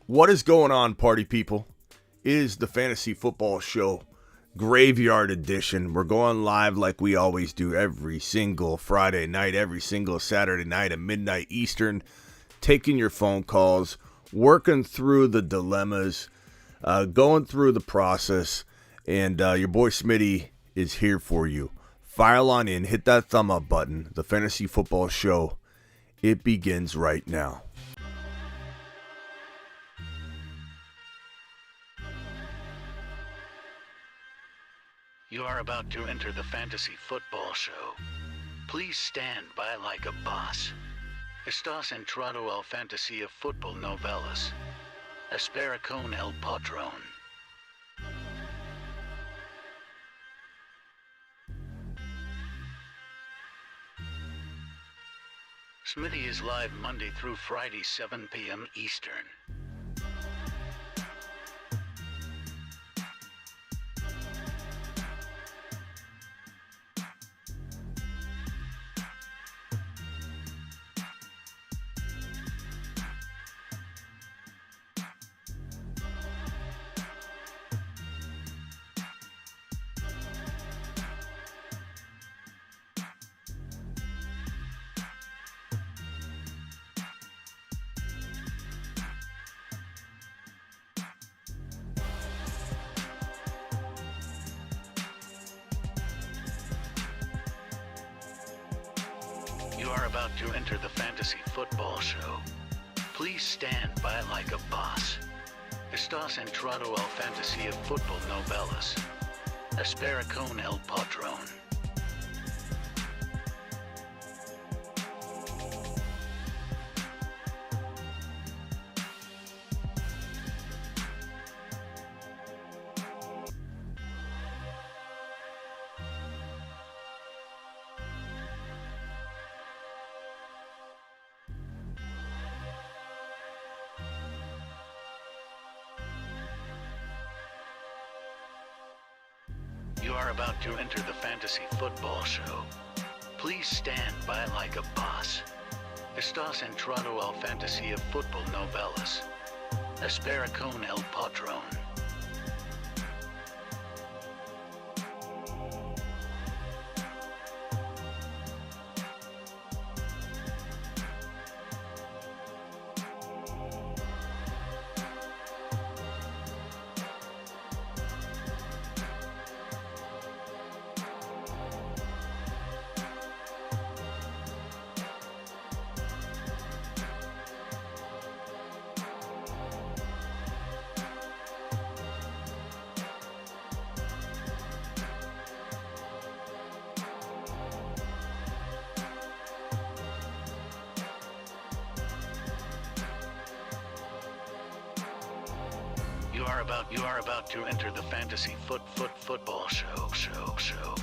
What is going on, party people? It is the Fantasy Football Show, Graveyard Edition. We're going live like we always do every single Friday night, every single Saturday night at midnight Eastern, taking your phone calls, working through the dilemmas, going through the process, and your boy Smitty is here for you. File on in, hit that thumb up button. The Fantasy Football Show, it begins right now. You are about to enter the Fantasy Football Show. Please stand by like a boss. Estás entrado al fantasía fútbol novelas. Espera con el patrón. Smitty is live Monday through Friday, 7 p.m. Eastern. You are about to enter the Fantasy Football Show. Please stand by like a boss. Estás entrado al fantasía fútbol novelas. Espera con el patrón. You are about to enter the Fantasy Football Show. Please stand by like a boss. Estás entrado al fantasía fútbol novelas. Espera con el patrón. You are about to enter the Fantasy Football Show.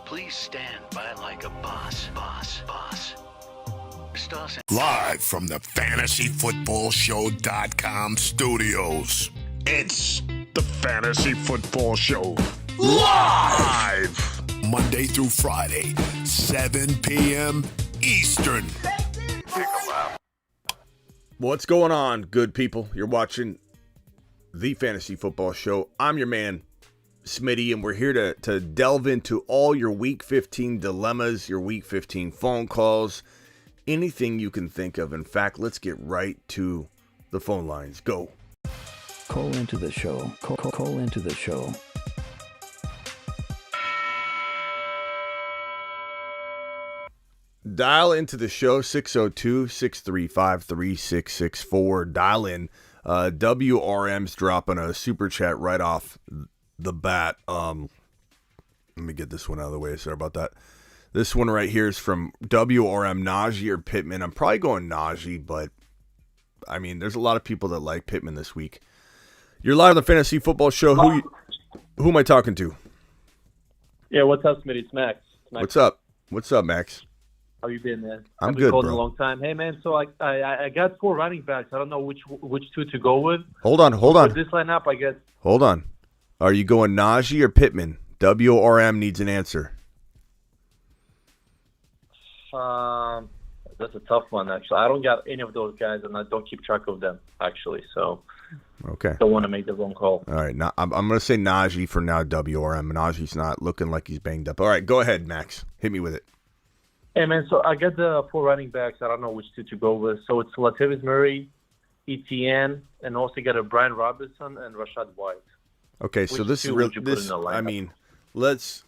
Please stand by like a boss. Estás Live from the FantasyFootballShow.com studios. It's the Fantasy Football Show. Live! Monday through Friday, 7 p.m. Eastern. What's going on, good people? You're watching the Fantasy Football Show. I'm your man, Smitty, and we're here to delve into all your Week 15 dilemmas, your Week 15 phone calls, anything you can think of. In fact, let's get right to the phone lines. Go. Call into the show. Call into the show. Dial into the show, 602-635-3664. Dial in. WRM's dropping a super chat right off the bat. Let me get this one out of the way. Sorry about that. This one right here is from WRM, Najee or Pittman. I'm probably going Najee, but I mean, there's a lot of people that like Pittman this week. You're live on the Fantasy Football Show. Who am I talking to? Yeah, what's up, Smitty? It's Max. What's up? What's up, Max? How you been, man? I'm I've been good, called bro. in a long time. Hey, man. So I got 4 running backs. I don't know which two to go with. Hold on. With this lineup, I guess. Hold on. Are you going Najee or Pittman? WRM needs an answer. That's a tough one, actually. I don't got any of those guys, and I don't keep track of them, actually. So Okay. don't want to make the wrong call. All right. Now, I'm going to say Najee for now, WRM. Najee's not looking like he's banged up. All right. Go ahead, Max. Hit me with it. Hey, man, so I got the 4 running backs. I don't know which two to go with. So it's Latavius Murray, ETN, and also got a Brian Robinson and Rashad White. Okay, so Which this is two real. would you put in the lineup? I mean, let's.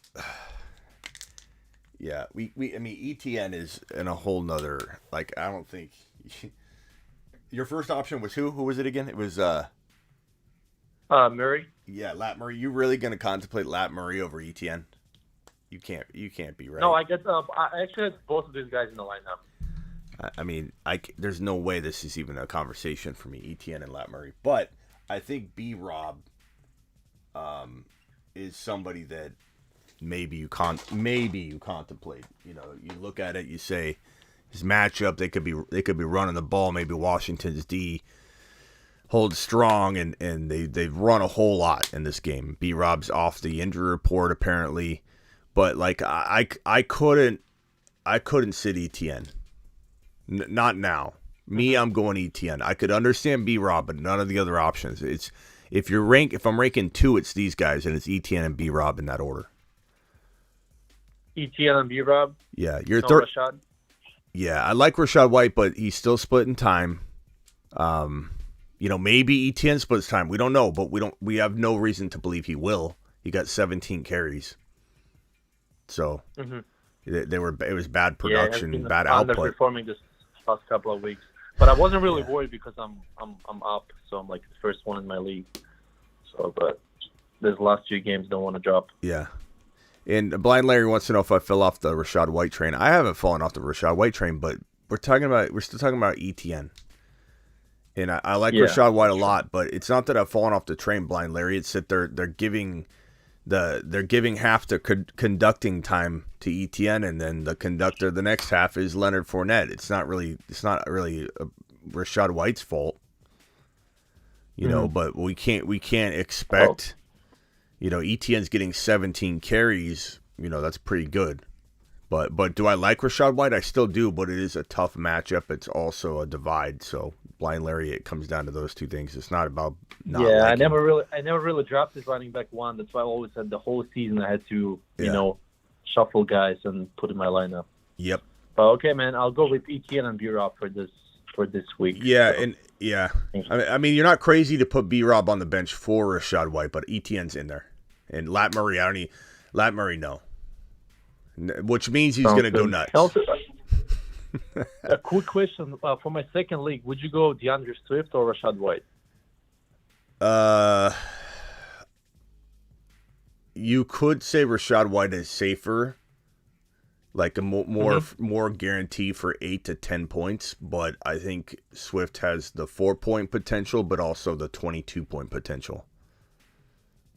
Yeah, I mean, ETN is in a whole nother. Like, I don't think. Your first option was who? Who was it again? It was. Murray. Yeah, Lat Murray. You really going to contemplate Lat Murray over ETN? You can't be right. No, I actually had both of these guys in the lineup. I mean, there's no way this is even a conversation for me, ETN and Lat Murray. But I think B-Rob is somebody that maybe you contemplate. You know, you look at it, you say his matchup, they could be running the ball. Maybe Washington's D holds strong, and they've run a whole lot in this game. B-Rob's off the injury report apparently, but like I couldn't sit ETN. Not now. Me, I'm going ETN. I could understand B-Rob, but none of the other options. It's if I'm ranking 2, it's these guys, and it's ETN and B-Rob in that order. ETN and B-Rob. Yeah, you're No third. Rashad. Yeah, I like Rashad White, but he's still splitting time. Maybe ETN splits time. We don't know, but we have no reason to believe he will. He got 17 carries. So it was bad production, bad output. Underperforming this past couple of weeks, but I wasn't really worried because I'm up, so I'm like the first one in my league. So, but these last 2 games don't want to drop. Yeah. And Blind Larry wants to know if I fell off the Rashad White train. I haven't fallen off the Rashad White train, but we're still talking about ETN. And I like Rashad White a lot, but it's not that I've fallen off the train, Blind Larry. It's that they're giving half the conducting time to ETN, and then the next half is Leonard Fournette. It's not really Rashad White's fault, you know. But we can't expect. ETN's getting 17 carries. That's pretty good. But do I like Rashad White? I still do, but it is a tough matchup. It's also a divide. So Blind Larry, it comes down to those 2 things. It's not about not liking. I never really drafted running back 1. That's why I always said the whole season I had to shuffle guys and put in my lineup. Yep. But okay, man, I'll go with ETN and B-Rob for this week. Yeah, So. I mean, you're not crazy to put B-Rob on the bench for Rashad White, but ETN's in there, and Lat Murray. Lat Murray, no, which means he's going to go nuts. A quick question for my second league: would you go DeAndre Swift or Rashad White? You could say Rashad White is safer, like a more guarantee for 8 to 10 points, but I think Swift has the 4-point potential, but also the 22-point potential.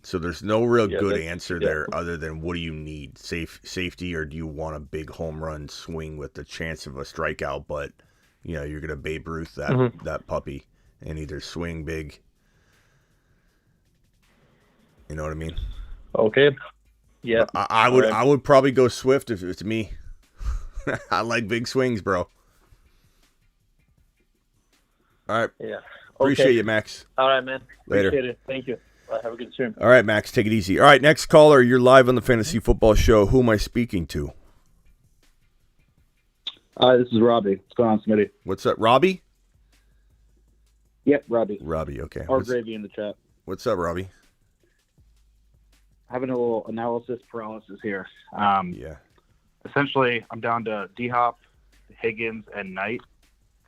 So there's no real good answer there other than what do you need? Safety, or do you want a big home run swing with the chance of a strikeout, but you're going to Babe Ruth that puppy and either swing big. You know what I mean? Okay. Yeah. I would probably go Swift if it's me. I like big swings, bro. All right. Yeah. Appreciate you, Max. All right, man. Later. Appreciate it. Thank you. Have a good stream. All right, Max, take it easy. All right, next caller, you're live on the Fantasy Football Show. Who am I speaking to? This is Robbie. What's going on, Smitty? What's up, Robbie? Yep, Robbie. Robbie, okay. Or Gravy in the chat. What's up, Robbie? Having a little analysis paralysis here. Yeah. Essentially, I'm down to D-Hop, Higgins, and Knight,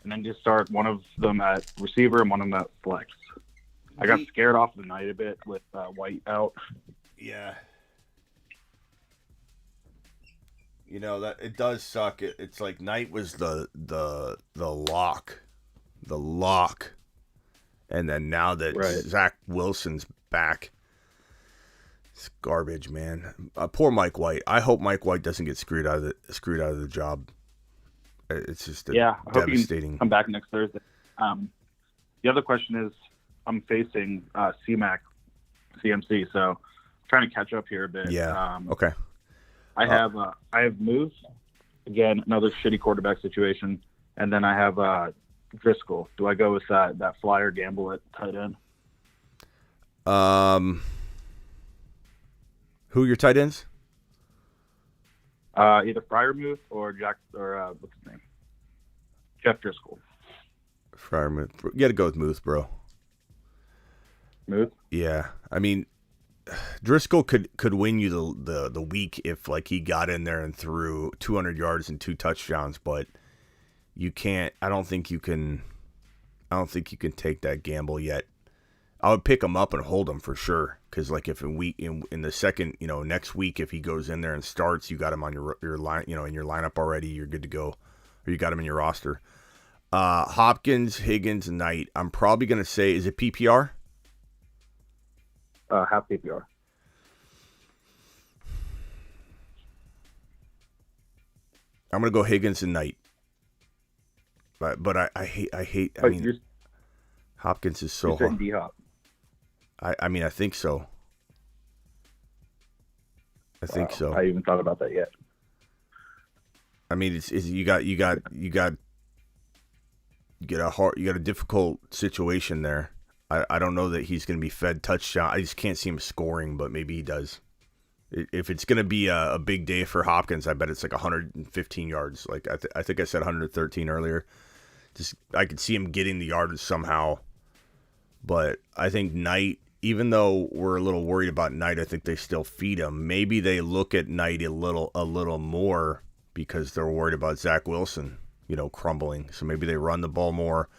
and then just start one of them at receiver and one of them at flex. I got scared off the Knight a bit with White out. Yeah. That it does suck. It's like Knight was the lock, and then now that Zach Wilson's back, it's garbage, man. Poor Mike White. I hope Mike White doesn't get screwed out of the job. It's just devastating. I hope he can come back next Thursday. The other question is, I'm facing CMC, so I'm trying to catch up here a bit. Yeah. Okay. I have moves. Again, another shitty quarterback situation. And then I have Driscoll. Do I go with that flyer gamble at tight end? Who are your tight ends? Either Fryermuth or what's his name? Jeff Driscoll. Fryermuth. You got to go with Muth, bro. Muth? Yeah. I mean, Driscoll could win you the week if like he got in there and threw 200 yards and 2 touchdowns, but you can't. I don't think you can take that gamble yet. I would pick him up and hold him for sure, because like if in the second, next week if he goes in there and starts, you got him on your line, in your lineup already. You're good to go, or you got him in your roster. Hopkins, Higgins, Knight. I'm probably gonna say, is it PPR? Half PPR. I'm gonna go Higgins and Knight. But I hate. I mean, Hopkins is so hard. D-Hop. I mean, I think so. I think so. I even thought about that yet. I mean, it's you got a difficult situation there. I don't know that he's going to be fed touchdown. I just can't see him scoring, but maybe he does. If it's going to be a big day for Hopkins, I bet it's like 115 yards. Like I think I said 113 earlier. Just I could see him getting the yardage somehow. But I think Knight, even though we're a little worried about Knight, I think they still feed him. Maybe they look at Knight a little more because they're worried about Zach Wilson, crumbling. So maybe they run the ball more.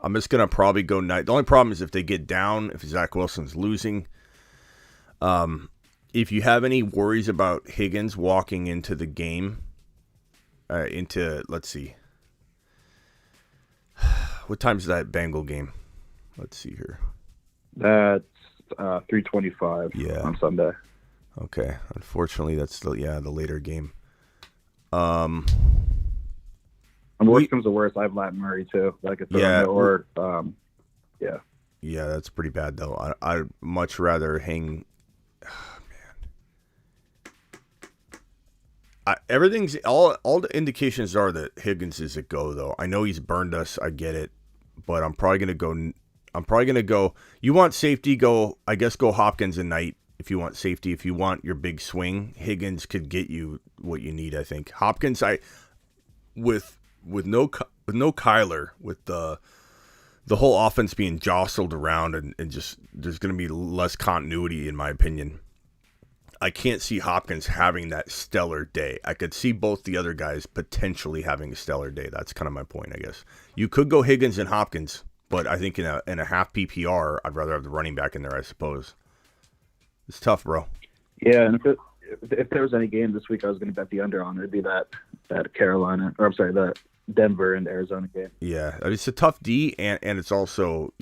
I'm just going to probably go Knight. The only problem is if they get down, if Zach Wilson's losing. If you have any worries about Higgins walking into the game, let's see. What time is that Bengal game? Let's see here. That's 3:25 on Sunday. Okay. Unfortunately, that's the later game. And worst comes to worst, I have Latin Murray too. Yeah, that's pretty bad though. I'd much rather hang. Everything's all the indications are that Higgins is a go though. I know he's burned us. I get it, but I'm probably gonna go. You want safety? Go Hopkins and Knight. If you want safety, if you want your big swing, Higgins could get you what you need. I think Hopkins. With no Kyler, with the whole offense being jostled around and just there's going to be less continuity in my opinion. I can't see Hopkins having that stellar day. I could see both the other guys potentially having a stellar day. That's kind of my point, I guess. You could go Higgins and Hopkins, but I think in a half PPR, I'd rather have the running back in there, I suppose. It's tough, bro. Yeah, and if there was any game this week I was going to bet the under on, it'd be that that Denver and Arizona game. Yeah, it's a tough D, and it's also,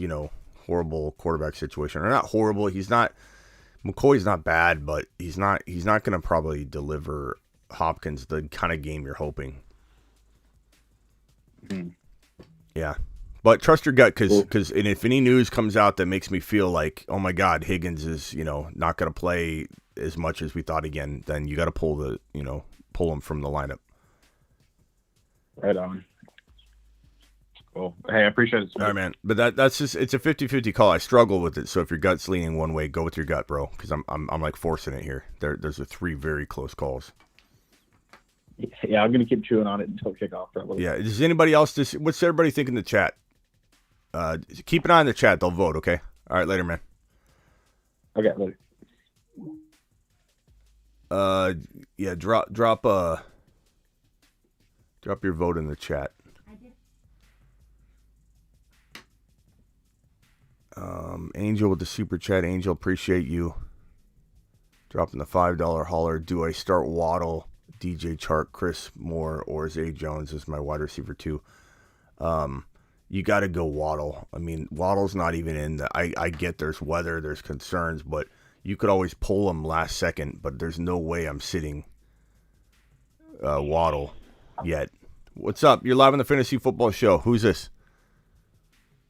horrible quarterback situation. Or not horrible. McCoy's not bad, but he's not going to probably deliver Hopkins the kind of game you're hoping. Mm-hmm. Yeah. But trust your gut, because if any news comes out that makes me feel like, oh my God, Higgins is, not going to play as much as we thought again, then you got to pull him from the lineup. Right on. Cool. Hey, I appreciate it. All right, man. But that's just, it's a 50-50 call. I struggle with it. So if your gut's leaning one way, go with your gut, bro. Because I'm like forcing it here. There's 3 very close calls. Yeah, I'm gonna keep chewing on it until kickoff. Probably. Yeah. Does anybody else? What's everybody think in the chat? Keep an eye on the chat. They'll vote. Okay. All right. Later, man. Okay. Later. Yeah. Drop your vote in the chat. Angel with the super chat. Angel, appreciate you dropping the $5 hauler. Do I start Waddle, DJ Chark, Chris Moore, or Zay Jones as my wide receiver too? You got to go Waddle. I mean, Waddle's not even in the. I get there's weather, there's concerns, but you could always pull him last second. But there's no way I'm sitting Waddle yet. What's up? You're live on the Fantasy Football Show. Who's this?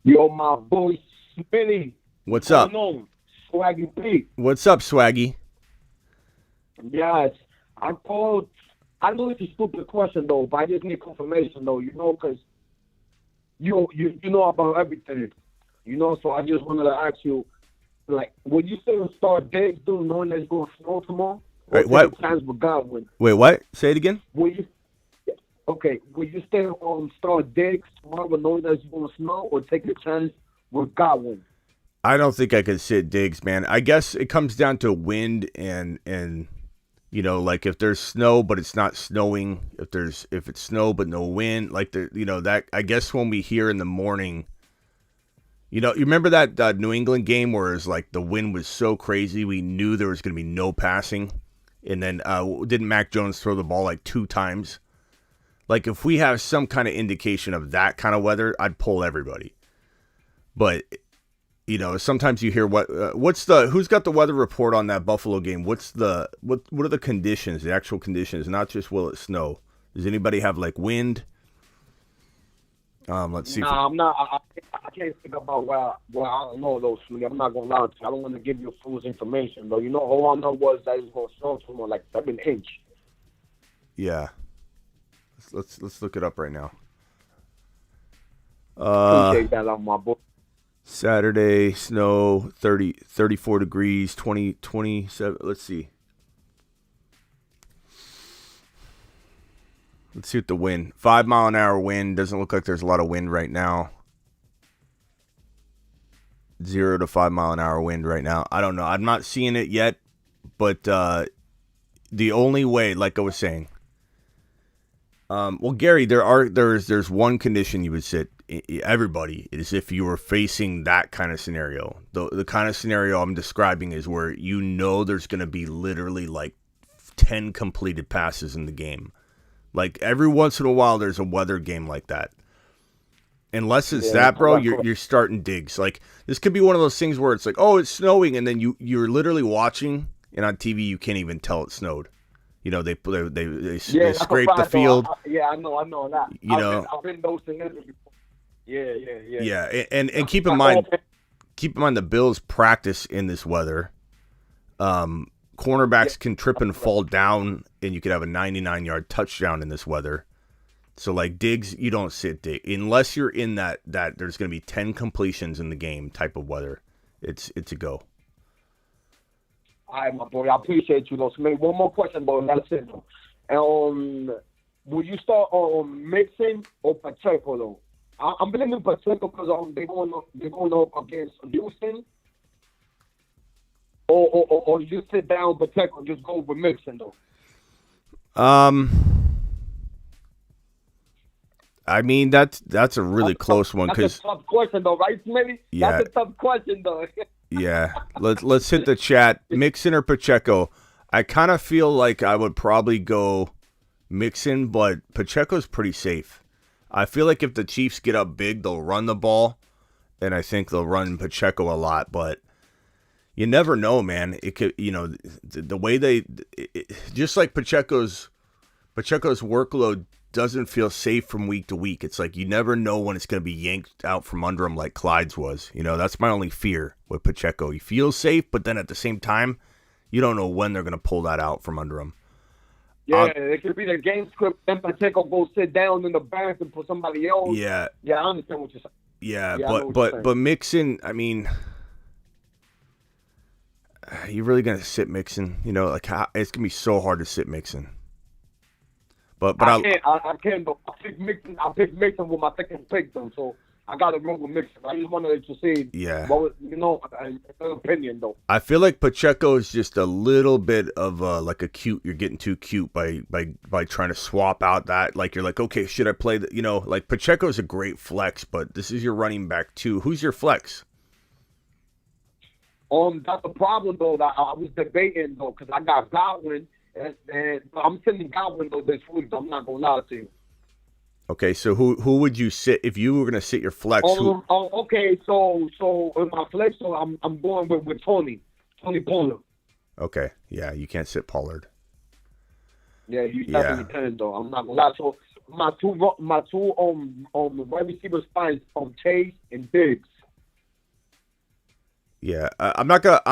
Yo, my boy Smitty. What's up? Swaggy Pete. What's up, Swaggy? Yes, I called. I know it's a stupid question though, but I just need confirmation though. Because you know about everything. So I just wanted to ask you, like, would you still start Diggs, dude, knowing that it's going to snow tomorrow? Or Wait, what? take a chance with Godwin? Wait, what? Say it again. Will you? Okay, will you still start Diggs tomorrow, knowing that it's going to snow, or take a chance with Godwin? I don't think I could sit Diggs, man. I guess it comes down to wind and like if there's snow but it's not snowing, if it's snow but no wind, like that. I guess when we hear in the morning, you remember that New England game where it's like the wind was so crazy we knew there was going to be no passing, and then didn't Mac Jones throw the ball like 2 times? Like if we have some kind of indication of that kind of weather, I'd pull everybody. But sometimes you hear who's got the weather report on that Buffalo game? What are the conditions, the actual conditions, not just will it snow? Does anybody have like wind? Let's see. Nah, I'm not. I can't think about well, I don't know those. I'm not gonna lie to you. I don't want to give you false information, though. All I know was that it's gonna snow tomorrow, like 7 inch. Yeah. Let's look it up right now. Appreciate that on my book. Saturday, snow, 34 degrees, 27. Let's see. Let's see what the wind. 5 mile an hour wind. Doesn't look like there's a lot of wind right now. 0 to 5 mile an hour wind right now. I don't know. I'm not seeing it yet, but the only way, like I was saying, well, Gary, there's one condition you would sit everybody is if you were facing that kind of scenario. The kind of scenario I'm describing is where there's going to be literally like 10 completed passes in the game. Like every once in a while, there's a weather game like that. Unless it's that, bro, you're starting Diggs. Like this could be one of those things where it's like, oh, it's snowing, and then you're literally watching, and on TV you can't even tell it snowed. They scrape the field. I know that. I've been those scenarios before. Yeah. Yeah, and keep in mind the Bills practice in this weather. Cornerbacks can trip and fall down, and you could have a 99-yard touchdown in this weather. So, like Diggs, you don't sit Diggs unless you're in that there's going to be 10 completions in the game type of weather. It's a go. All right, my boy. I appreciate you, though. So maybe one more question, boy. That's it, though. Will you start on Mixon or Pacheco, though? I'm blaming Pacheco because they're going up against Houston. Or you sit down Pacheco and just go with Mixon, though. I mean that's a really close one because that's a tough question, though, right, Smitty? Yeah, that's a tough question, though. Yeah, let's hit the chat. Mixon or Pacheco? I kind of feel like I would probably go Mixon, but Pacheco's pretty safe. I feel like if the Chiefs get up big, they'll run the ball, and I think they'll run Pacheco a lot. But you never know, man. It could, the way just like Pacheco's workload doesn't feel safe from week to week. It's like you never know when it's going to be yanked out from under him like Clyde's was. That's my only fear with Pacheco. He feels safe, but then at the same time, you don't know when they're going to pull that out from under him. Yeah, it could be the game script. Then Pacheco go sit down in the back and put somebody else. Yeah, I understand what you're saying. Yeah, but Mixon, I mean, you really going to sit Mixon? It's going to be so hard to sit Mixon. But I can't. But I pick Mixon with my second pick, though. So I got to roll with Mixon. I just wanted to see. Yeah. An opinion though. I feel like Pacheco is just a little bit of like a cute. You're getting too cute by trying to swap out that. Like you're like, okay, should I play the? Like Pacheco is a great flex, but this is your running back too. Who's your flex? That's the problem though. That I was debating though because I got Godwin. And I'm sitting Godwin though this week. I'm not gonna lie to you. Okay, so who would you sit if you were gonna sit your flex? Okay, so in my flex, so I'm going with Tony Pollard. Okay, yeah, you can't sit Pollard. Yeah, you definitely can though. I'm not gonna lie. So my two wide receiver spines Chase and Diggs. Yeah, I'm not gonna.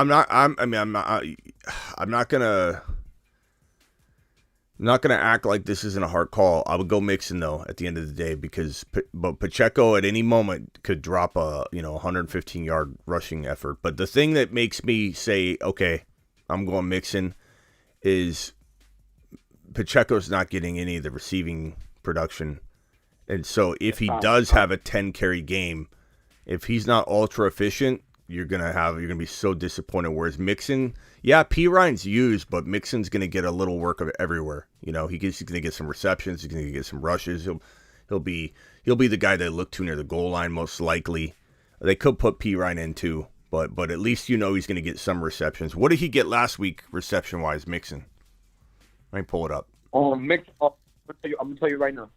I'm not going to act like this isn't a hard call. I would go Mixon, though, at the end of the day, but Pacheco at any moment could drop a 115-yard rushing effort. But the thing that makes me say, okay, I'm going Mixon is Pacheco's not getting any of the receiving production. And so if he does have a 10-carry game, if he's not ultra efficient, you're gonna be so disappointed. Whereas Mixon, yeah, P. Ryan's used, but Mixon's gonna get a little work of it everywhere. He's gonna get some receptions, he's gonna get some rushes. He'll be the guy they look to near the goal line most likely. They could put P. Ryan in too, but at least he's gonna get some receptions. What did he get last week reception wise, Mixon? Let me pull it up. I'm gonna tell you right now.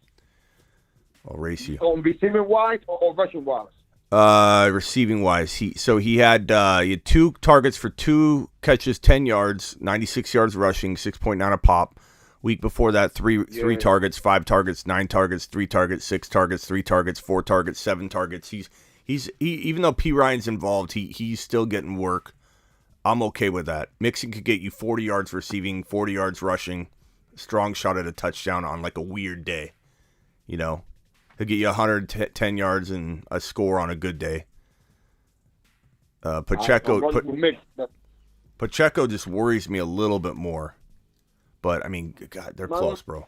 I'll race you. On receiving wise or rushing wise? Receiving wise, he had 2 targets for 2 catches, 10 yards, 96 yards rushing, 6.9 a pop. Week before that, three targets, 5 targets, 9 targets, 3 targets, 6 targets, 3 targets, 4 targets, 7 targets. He's even though P. Ryan's involved, he's still getting work. I'm okay with that. Mixon could get you 40 yards receiving, 40 yards rushing, strong shot at a touchdown on like a weird day. He'll get you 110 yards and a score on a good day. Pacheco just worries me a little bit more. But, I mean, God, they're close, bro.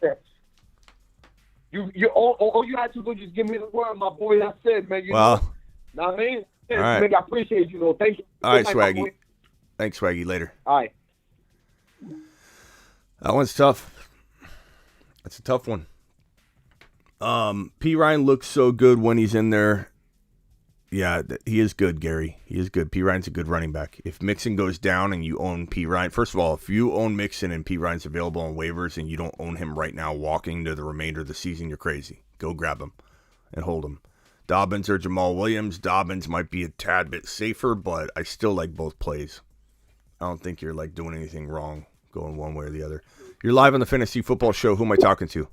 All you had to do is just give me the word, my boy. That's it, man. Know what I mean? All right. Man, I appreciate you, though. Thank you. All right, Swaggy. Thanks, Swaggy. Later. All right. That one's tough. That's a tough one. P. Ryan looks so good when he's in there. Yeah, he is good, Gary. He is good. P. Ryan's a good running back. If Mixon goes down and you own P. Ryan, first of all, if you own Mixon and P. Ryan's available on waivers and you don't own him right now walking to the remainder of the season, you're crazy. Go grab him and hold him. Dobbins or Jamal Williams. Dobbins might be a tad bit safer, but I still like both plays. I don't think you're doing anything wrong going one way or the other. You're live on the Fantasy Football Show. Who am I talking to?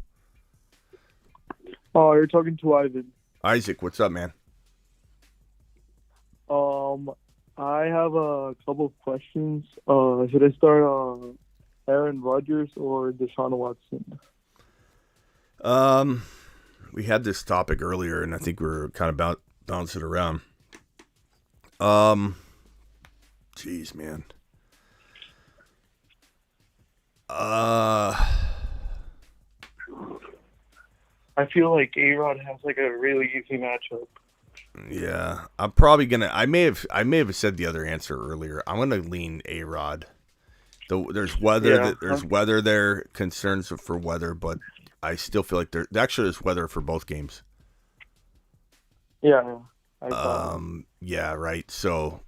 Oh, you're talking to Ivan. Isaac, what's up, man? I have a couple of questions. Should I start Aaron Rodgers or Deshaun Watson? We had this topic earlier, and I think we were kind of bounce it around. Jeez, man. I feel like A-Rod has a really easy matchup. Yeah, I'm probably gonna. I may have said the other answer earlier. I'm gonna lean A-Rod. There's weather. Yeah. There's weather there. Concerns for weather, but I still feel like there's weather for both games. Yeah. Yeah. Right. So,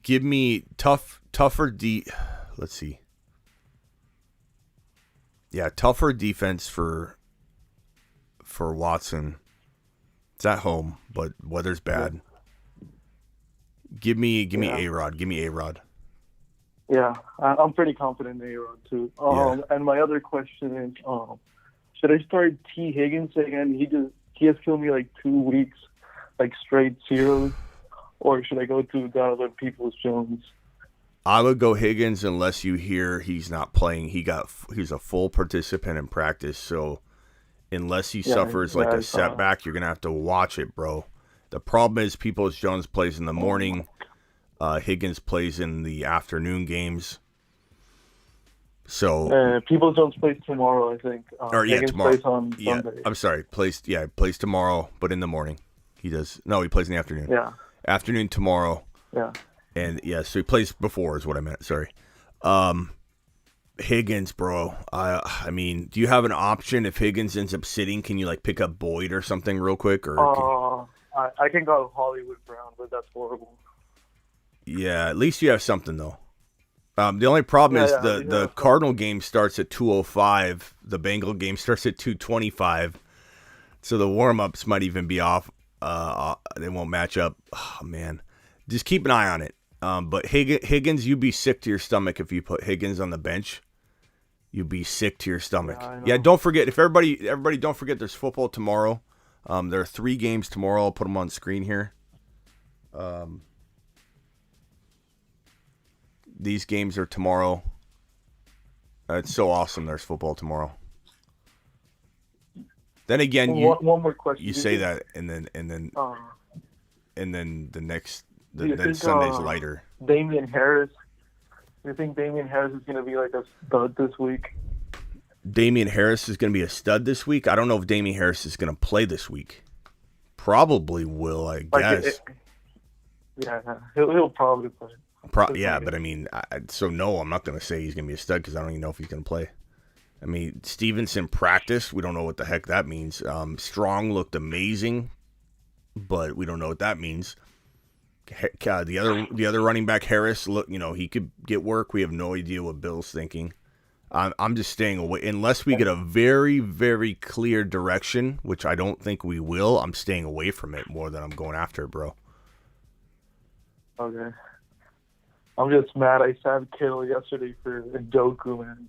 give me tougher Let's see. Yeah, tougher defense for Watson. It's at home, but weather's bad. Give me A-Rod. Give me A-Rod. Yeah, I'm pretty confident in A-Rod too. And my other question is, should I start T. Higgins again? He has killed me 2 weeks, straight zeros, or should I go to Donovan Peoples-Jones? I would go Higgins unless you hear he's not playing. He's a full participant in practice, so unless he suffers a setback, you're gonna have to watch it, bro. The problem is Peoples-Jones plays in the morning. Higgins plays in the afternoon games. So Peoples-Jones plays tomorrow, I think. Higgins tomorrow. Plays on Sunday. I'm sorry. Plays tomorrow, but in the morning. He does. No, he plays in the afternoon. Yeah. Afternoon tomorrow. Yeah. And so he plays before is what I meant. Sorry. Higgins, bro. I mean, do you have an option if Higgins ends up sitting? Can you pick up Boyd or something real quick? Or I can go Hollywood Brown, but that's horrible. Yeah, at least you have something though. The only problem is the Cardinal game starts at 2:05. The Bengal game starts at 2:25. So the warm-ups might even be off. They won't match up. Oh man, just keep an eye on it. But Higgins, you'd be sick to your stomach if you put Higgins on the bench. You'd be sick to your stomach. Yeah, don't forget. If everybody, don't forget. There's football tomorrow. There are 3 games tomorrow. I'll put them on screen here. These games are tomorrow. It's so awesome. There's football tomorrow. Then again, one more question. You say that, and then the next, then Sunday's lighter. Damian Harris. Do you think Damian Harris is going to be like a stud this week? Damian Harris is going to be a stud this week. I don't know if Damian Harris is going to play this week. Probably will, I guess. He'll probably play. But I mean, no, I'm not going to say he's going to be a stud because I don't even know if he's going to play. I mean, Stevenson practiced. We don't know what the heck that means. Strong looked amazing, but we don't know what that means. The other running back, Harris, look, he could get work. We have no idea what Bill's thinking. I'm just staying away unless we get a very, very clear direction, which I don't think we will. I'm staying away from it more than I'm going after it, bro. Okay. I'm just mad I sat Kittle yesterday for Njoku, man.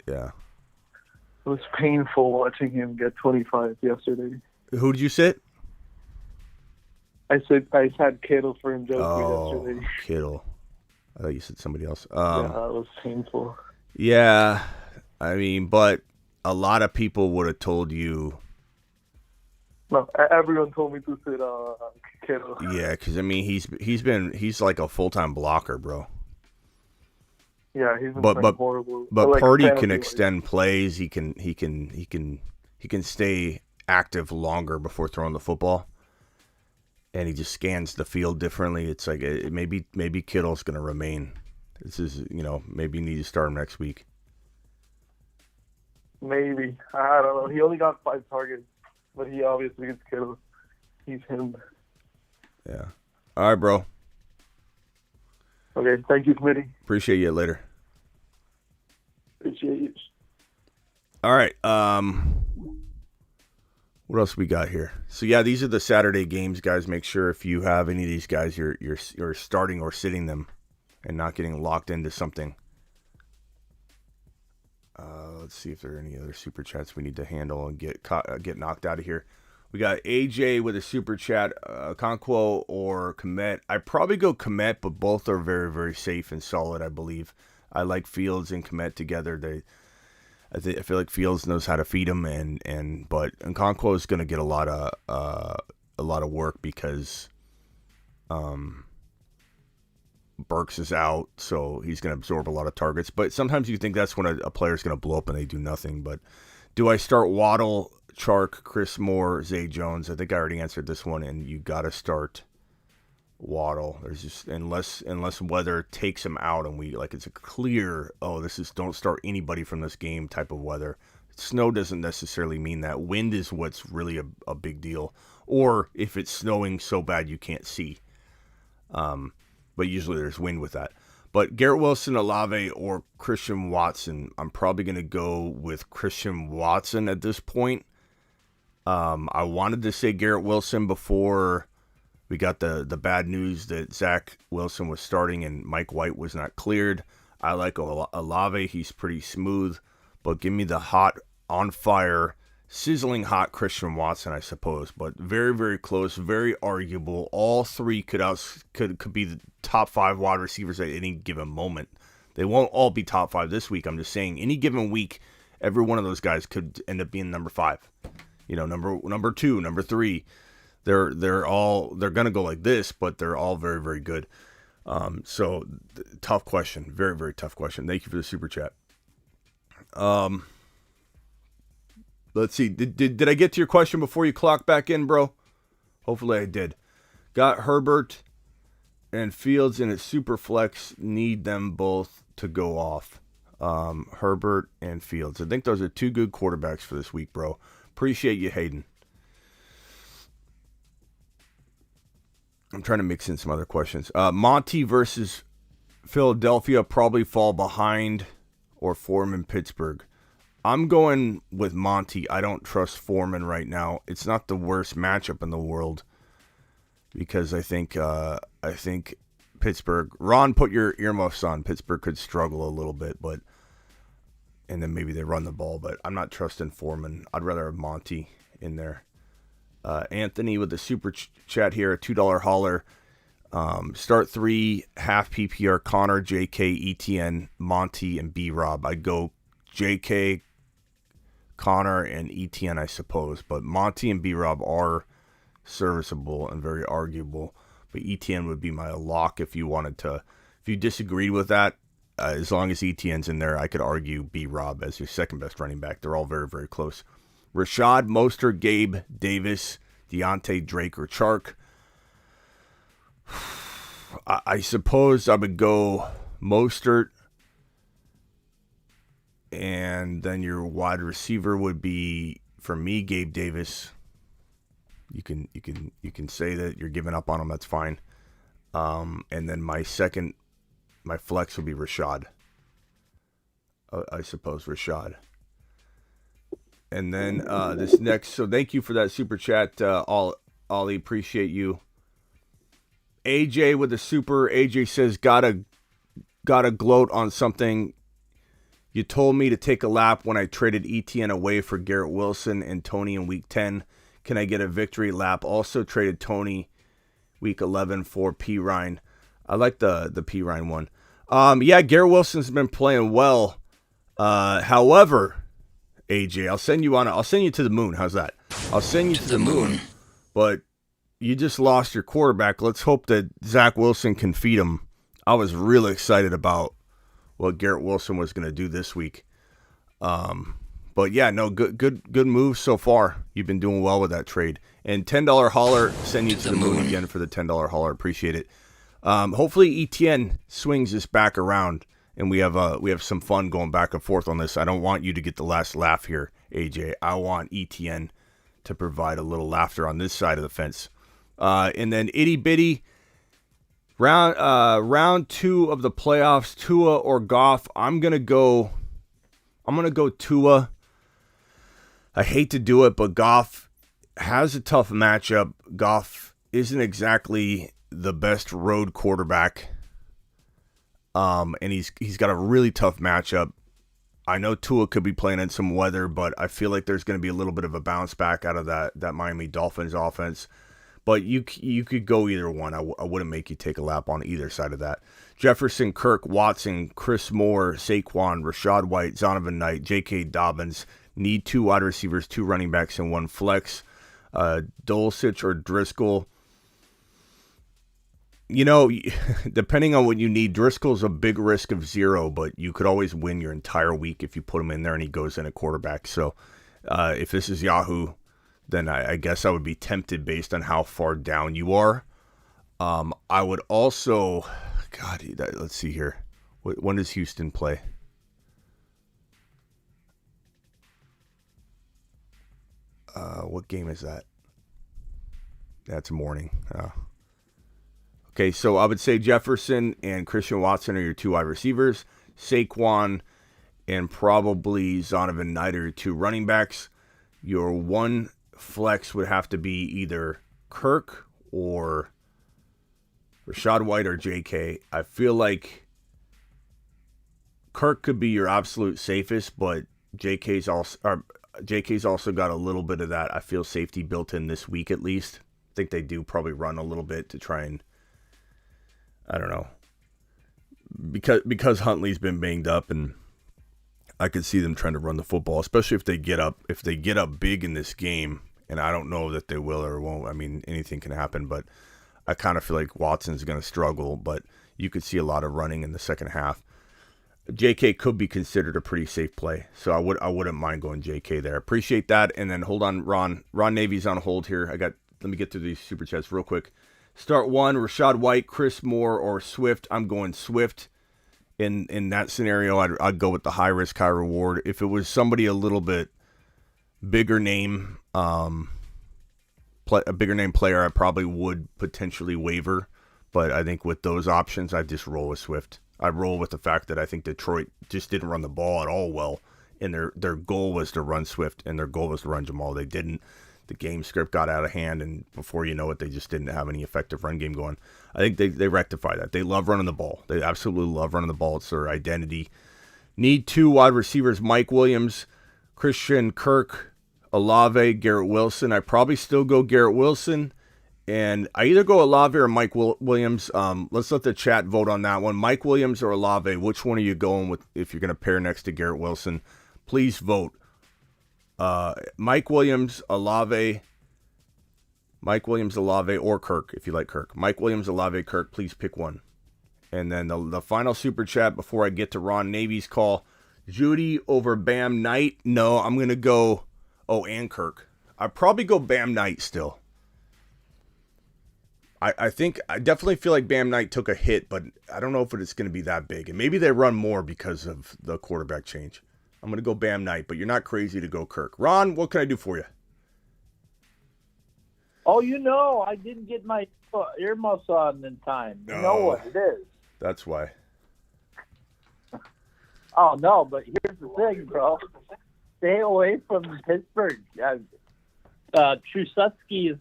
Yeah. It was painful watching him get 25 yesterday. Who did you sit? I sat Kittle for Njoku yesterday. Kittle. I thought you said somebody else. Yeah, it was painful. Yeah, I mean, but a lot of people would have told you. No, everyone told me to sit Kittle. Yeah, because I mean, he's like a full-time blocker, bro. Yeah, he's been playing horrible. But like Purdy can extend plays. He can stay active longer before throwing the football. And he just scans the field differently. It's like maybe Kittle's going to remain. This is, maybe you need to start him next week. Maybe. I don't know. He only got 5 targets, but he obviously gets Kittle. He's him. Yeah. All right, bro. Okay. Thank you, Smitty. Appreciate you. Later. Appreciate you. All right. What else we got here? So yeah, these are the Saturday games, guys. Make sure if you have any of these guys, you're starting or sitting them, and not getting locked into something. Let's see if there are any other super chats we need to handle and get knocked out of here. We got AJ with a super chat, Conquo or Komet. I probably go Komet, but both are very, very safe and solid. I believe I like Fields and Komet together. I feel like Fields knows how to feed him, but Nkonkwo is going to get a lot of work because Burks is out, so he's going to absorb a lot of targets. But sometimes you think that's when a player's going to blow up and they do nothing. But do I start Waddle, Chark, Chris Moore, Zay Jones? I think I already answered this one, and you got to start Waddle. There's just unless weather takes him out and it's a clear don't start anybody from this game type of weather. Snow doesn't necessarily mean that. Wind is what's really a big deal, or if it's snowing so bad you can't see, but usually there's wind with that. But Garrett Wilson, Olave, or Christian Watson, I'm probably going to go with Christian Watson at this point. I wanted to say Garrett Wilson before we got the bad news that Zach Wilson was starting and Mike White was not cleared. I like Olave. He's pretty smooth. But give me the hot, on fire, sizzling hot Christian Watson, I suppose. But very, very close, very arguable. All three could be the top 5 wide receivers at any given moment. They won't all be top 5 this week. I'm just saying any given week, every one of those guys could end up being number 5. Number 2, number 3. They're gonna go like this, but they're all very, very good. So tough question, very, very tough question. Thank you for the super chat. Let's see. Did I get to your question before you clock back in, bro? Hopefully I did. Got Herbert and Fields in a super flex. Need them both to go off. Herbert and Fields. I think those are 2 good quarterbacks for this week, bro. Appreciate you, Hayden. I'm trying to mix in some other questions. Monty versus Philadelphia, probably fall behind, or Foreman, Pittsburgh. I'm going with Monty. I don't trust Foreman right now. It's not the worst matchup in the world because I think Pittsburgh. Ron, put your earmuffs on. Pittsburgh could struggle a little bit, and then maybe they run the ball. But I'm not trusting Foreman. I'd rather have Monty in there. Anthony with the super chat here, a $2 holler. Start 3 half PPR: Connor, JK, ETN, Monty, and B Rob. I'd go J.K., Connor, and ETN, I suppose. But Monty and B-Rob are serviceable and very arguable. But ETN would be my lock if you wanted to. If you disagreed with that, as long as ETN's in there, I could argue B-Rob as your second best running back. They're all very, very close. Rashad, Mostert, Gabe, Davis, Deontay, Drake, or Chark. I suppose I would go Mostert, and then your wide receiver would be, for me, Gabe Davis. You can say that you're giving up on him. That's fine. And then my flex would be Rashad. I suppose Rashad. And then this next. So thank you for that super chat, Ollie. Appreciate you. AJ with the super. AJ says gotta gloat on something. You told me to take a lap when I traded ETN away for Garrett Wilson and Tony in week 10. Can I get a victory lap? Also traded Tony week 11 for P. Ryan. I like the P. Ryan one. Yeah, Garrett Wilson's been playing well. However, AJ, I'll send you to the moon. How's that? I'll send you to the moon. But you just lost your quarterback. Let's hope that Zach Wilson can feed him. I was really excited about what Garrett Wilson was going to do this week. But yeah, no, good move so far. You've been doing well with that trade. And $10 holler, send you to the moon again for the $10 holler. Appreciate it. Hopefully ETN swings this back around and we have some fun going back and forth on this. I don't want you to get the last laugh here, AJ. I want ETN to provide a little laughter on this side of the fence. And then itty bitty round 2 of the playoffs, Tua or Goff. I'm gonna go Tua. I hate to do it, but Goff has a tough matchup. Goff isn't exactly the best road quarterback. And he's got a really tough matchup. I know Tua could be playing in some weather, but I feel like there's going to be a little bit of a bounce back out of that Miami Dolphins offense. But you could go either one. I wouldn't make you take a lap on either side of that. Jefferson, Kirk, Watson, Chris Moore, Saquon, Rashad White, Zonovan Knight, J.K. Dobbins. Need 2 wide receivers, 2 running backs, and 1 flex. Dulcich or Driscoll. You know, depending on what you need, Driscoll's a big risk of 0, but you could always win your entire week if you put him in there and he goes in at quarterback. So if this is Yahoo, then I guess I would be tempted based on how far down you are. I would also, let's see here. When does Houston play? What game is that? That's morning. Okay, so I would say Jefferson and Christian Watson are your 2 wide receivers. Saquon and probably Zonovan Knight are your 2 running backs. Your 1 flex would have to be either Kirk or Rashad White or JK. I feel like Kirk could be your absolute safest, but JK's also got a little bit of that, I feel, safety built in this week at least. I think they do probably run a little bit to try and, I don't know, because Huntley's been banged up, and I could see them trying to run the football, especially if they get up big in this game. And I don't know that they will or won't. I mean, anything can happen, but I kind of feel like Watson's going to struggle. But you could see a lot of running in the second half. JK could be considered a pretty safe play, so I wouldn't mind going JK there. Appreciate that. And then hold on, Ron Navy's on hold here. Let me get through these super chats real quick. Start 1, Rashad White, Chris Moore, or Swift. I'm going Swift. In that scenario, I'd go with the high risk, high reward. If it was somebody a little bit bigger name, a bigger name player, I probably would potentially waiver. But I think with those options, I'd just roll with Swift. I roll with the fact that I think Detroit just didn't run the ball at all well, and their goal was to run Swift, and their goal was to run Jamal. They didn't. The game script got out of hand, and before you know it, they just didn't have any effective run game going. I think they rectify that. They love running the ball. They absolutely love running the ball. It's their identity. Need 2 wide receivers, Mike Williams, Christian Kirk, Olave, Garrett Wilson. I probably still go Garrett Wilson. And I either go Olave or Mike Williams. Let's let the chat vote on that one. Mike Williams or Olave, which one are you going with if you're going to pair next to Garrett Wilson? please vote. Mike Williams, Olave, or Kirk, if you like Kirk. Mike Williams, Olave, Kirk, please pick one. And then the final super chat before I get to Ron Navy's call. Judy over Bam Knight. No, I'm going to go, and Kirk. I'd probably go Bam Knight still. I definitely feel like Bam Knight took a hit, but I don't know if it's going to be that big. And maybe they run more because of the quarterback change. I'm going to go Bam Knight, but you're not crazy to go Kirk. Ron, what can I do for you? Oh, I didn't get my earmuffs on in time. You know what it is. That's why. Oh, no, but here's the thing, bro. Stay away from Pittsburgh. Trusetsky is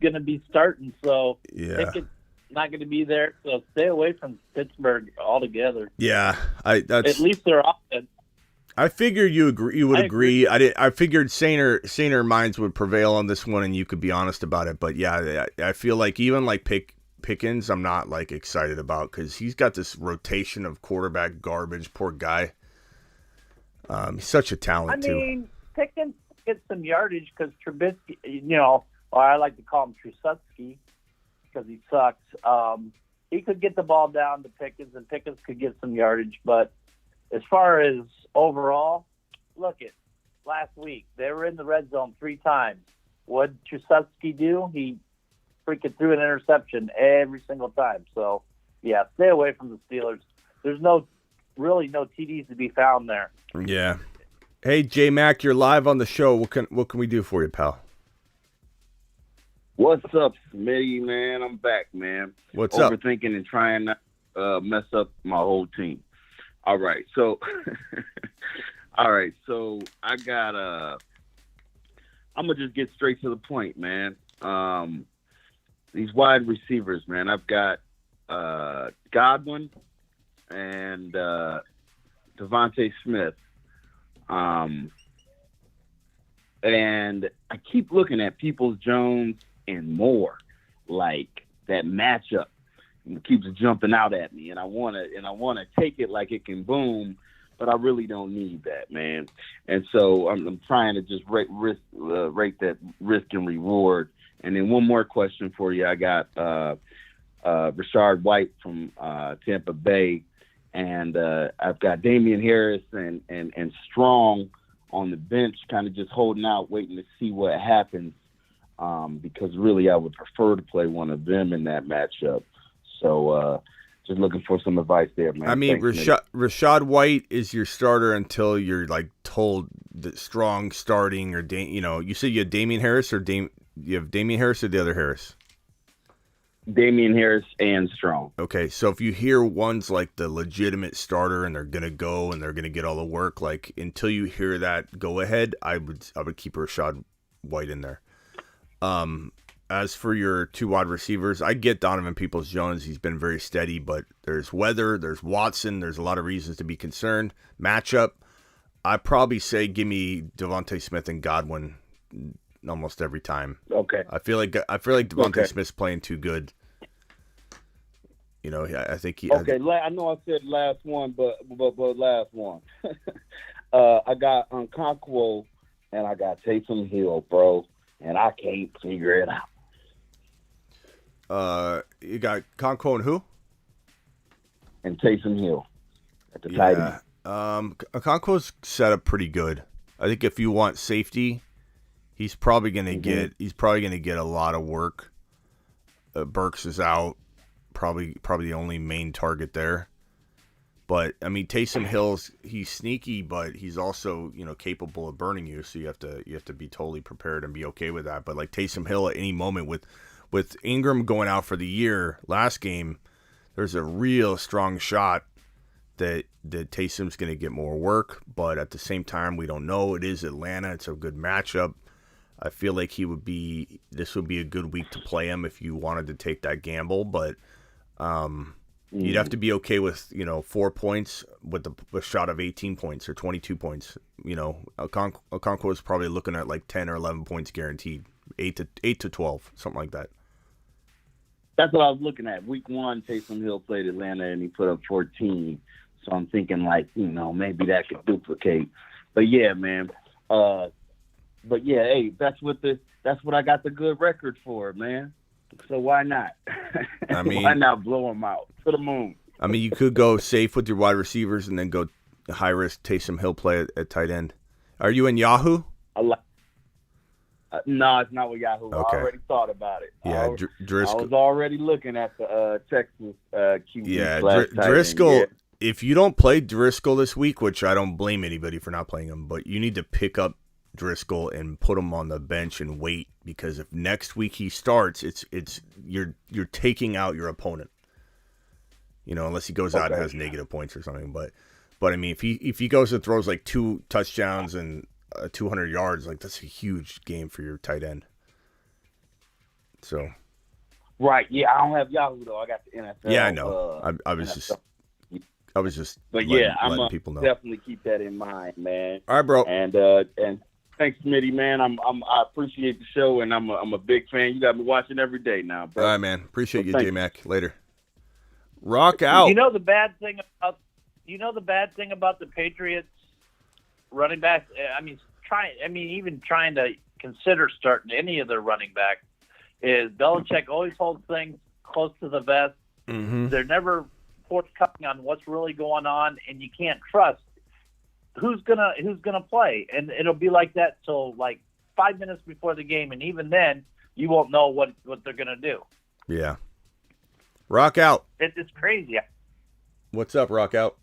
going to be starting, so Pickett's not going to be there. So stay away from Pittsburgh altogether. Yeah, at least they're offense. I figured you would agree. I figured saner minds would prevail on this one, and you could be honest about it. But yeah, I feel like even like Pickens, I'm not like excited about because he's got this rotation of quarterback garbage. Poor guy. He's such a talent too. I mean, Pickens gets some yardage because Trubisky, or I like to call him Trusetsky because he sucks. He could get the ball down to Pickens, and Pickens could get some yardage. But as far as overall, look at last week. They were in the red zone 3 times. What did Trusetsky do? He freaking threw an interception every single time. So, yeah, stay away from the Steelers. There's really no TDs to be found there. Yeah. Hey, J-Mac, you're live on the show. What can we do for you, pal? What's up, Smitty, man? I'm back, man. What's up? Overthinking and trying not to mess up my whole team. All right, so I got I'm gonna just get straight to the point, man. These wide receivers, man. I've got Godwin and Devontae Smith. And I keep looking at Peoples-Jones and Moore, like that matchup. It keeps jumping out at me, and I want to take it like it can boom, but I really don't need that, man. And so I'm trying to just rate that risk and reward. And then one more question for you. I got Rashard White from Tampa Bay, and I've got Damian Harris and Strong on the bench, kind of just holding out, waiting to see what happens, because really I would prefer to play one of them in that matchup. So just looking for some advice there, man. I mean, Thanks, Rashad White is your starter until you're like told that Strong starting, or you said you had Damian Harris, or you have Damian Harris or the other Harris? Damian Harris and Strong. Okay, so if you hear one's like the legitimate starter and they're gonna go and they're gonna get all the work, like until you hear that go ahead, I would keep Rashad White in there. As for your 2 wide receivers, I get Donovan Peoples-Jones. He's been very steady, but there's weather, there's Watson, there's a lot of reasons to be concerned. Matchup, I probably say give me Devontae Smith and Godwin almost every time. Okay. I feel like Devontae Smith's playing too good. I think he. Okay, I know I said last one, but last one. I got Okonkwo and I got Taysom Hill, bro, and I can't figure it out. You got Okonkwo and who? And Taysom Hill at the tight end. Okonkwo's set up pretty good. I think if you want safety, he's probably gonna get a lot of work. Burks is out, probably the only main target there. But I mean, Taysom Hill's he's sneaky, but he's also capable of burning you. So you have to be totally prepared and be okay with that. But like Taysom Hill at any moment with Ingram going out for the year last game, there's a real strong shot that Taysom's going to get more work. But at the same time, we don't know. It is Atlanta. It's a good matchup. I feel like this would be a good week to play him if you wanted to take that gamble. But you'd have to be okay with 4 points with a shot of 18 points or 22 points. Okonkwo is probably looking at like 10 or 11 points guaranteed, 8 to 12, something like that. That's what I was looking at. Week 1, Taysom Hill played Atlanta and he put up 14. So I'm thinking like, maybe that could duplicate. But yeah, man. But yeah, hey, that's what I got the good record for, man. So why not? I mean, why not blow them out to the moon? I mean, you could go safe with your wide receivers and then go high risk Taysom Hill play at tight end. Are you in Yahoo? No, it's not with Yahoo. Okay. I already thought about it. Yeah, Driscoll. I was already looking at the Texas QB. Yeah, / Driscoll. Yeah. If you don't play Driscoll this week, which I don't blame anybody for not playing him, but you need to pick up Driscoll and put him on the bench and wait, because if next week he starts, you're taking out your opponent. Unless he goes out and has negative points or something. But I mean, if he goes and throws like 2 touchdowns and 200 yards, like that's a huge game for your tight end. So. Right. Yeah, I don't have Yahoo though. I got the NFL. Yeah, I know. I was just. But letting people know. Definitely keep that in mind, man. All right, bro. And thanks, Smitty, man. I appreciate the show, and I'm a big fan. You got me watching every day now, bro. All right, man. Appreciate you, J-Mac. Later. Rock out. You know the bad thing about the Patriots running backs. Even trying to consider starting any of their running backs is Belichick always holds things close to the vest. Mm-hmm. They're never forthcoming on what's really going on, and you can't trust who's gonna play, and it'll be like that till like 5 minutes before the game, and even then you won't know what they're gonna do. Yeah. Rock out. It's crazy. What's up, Rock out?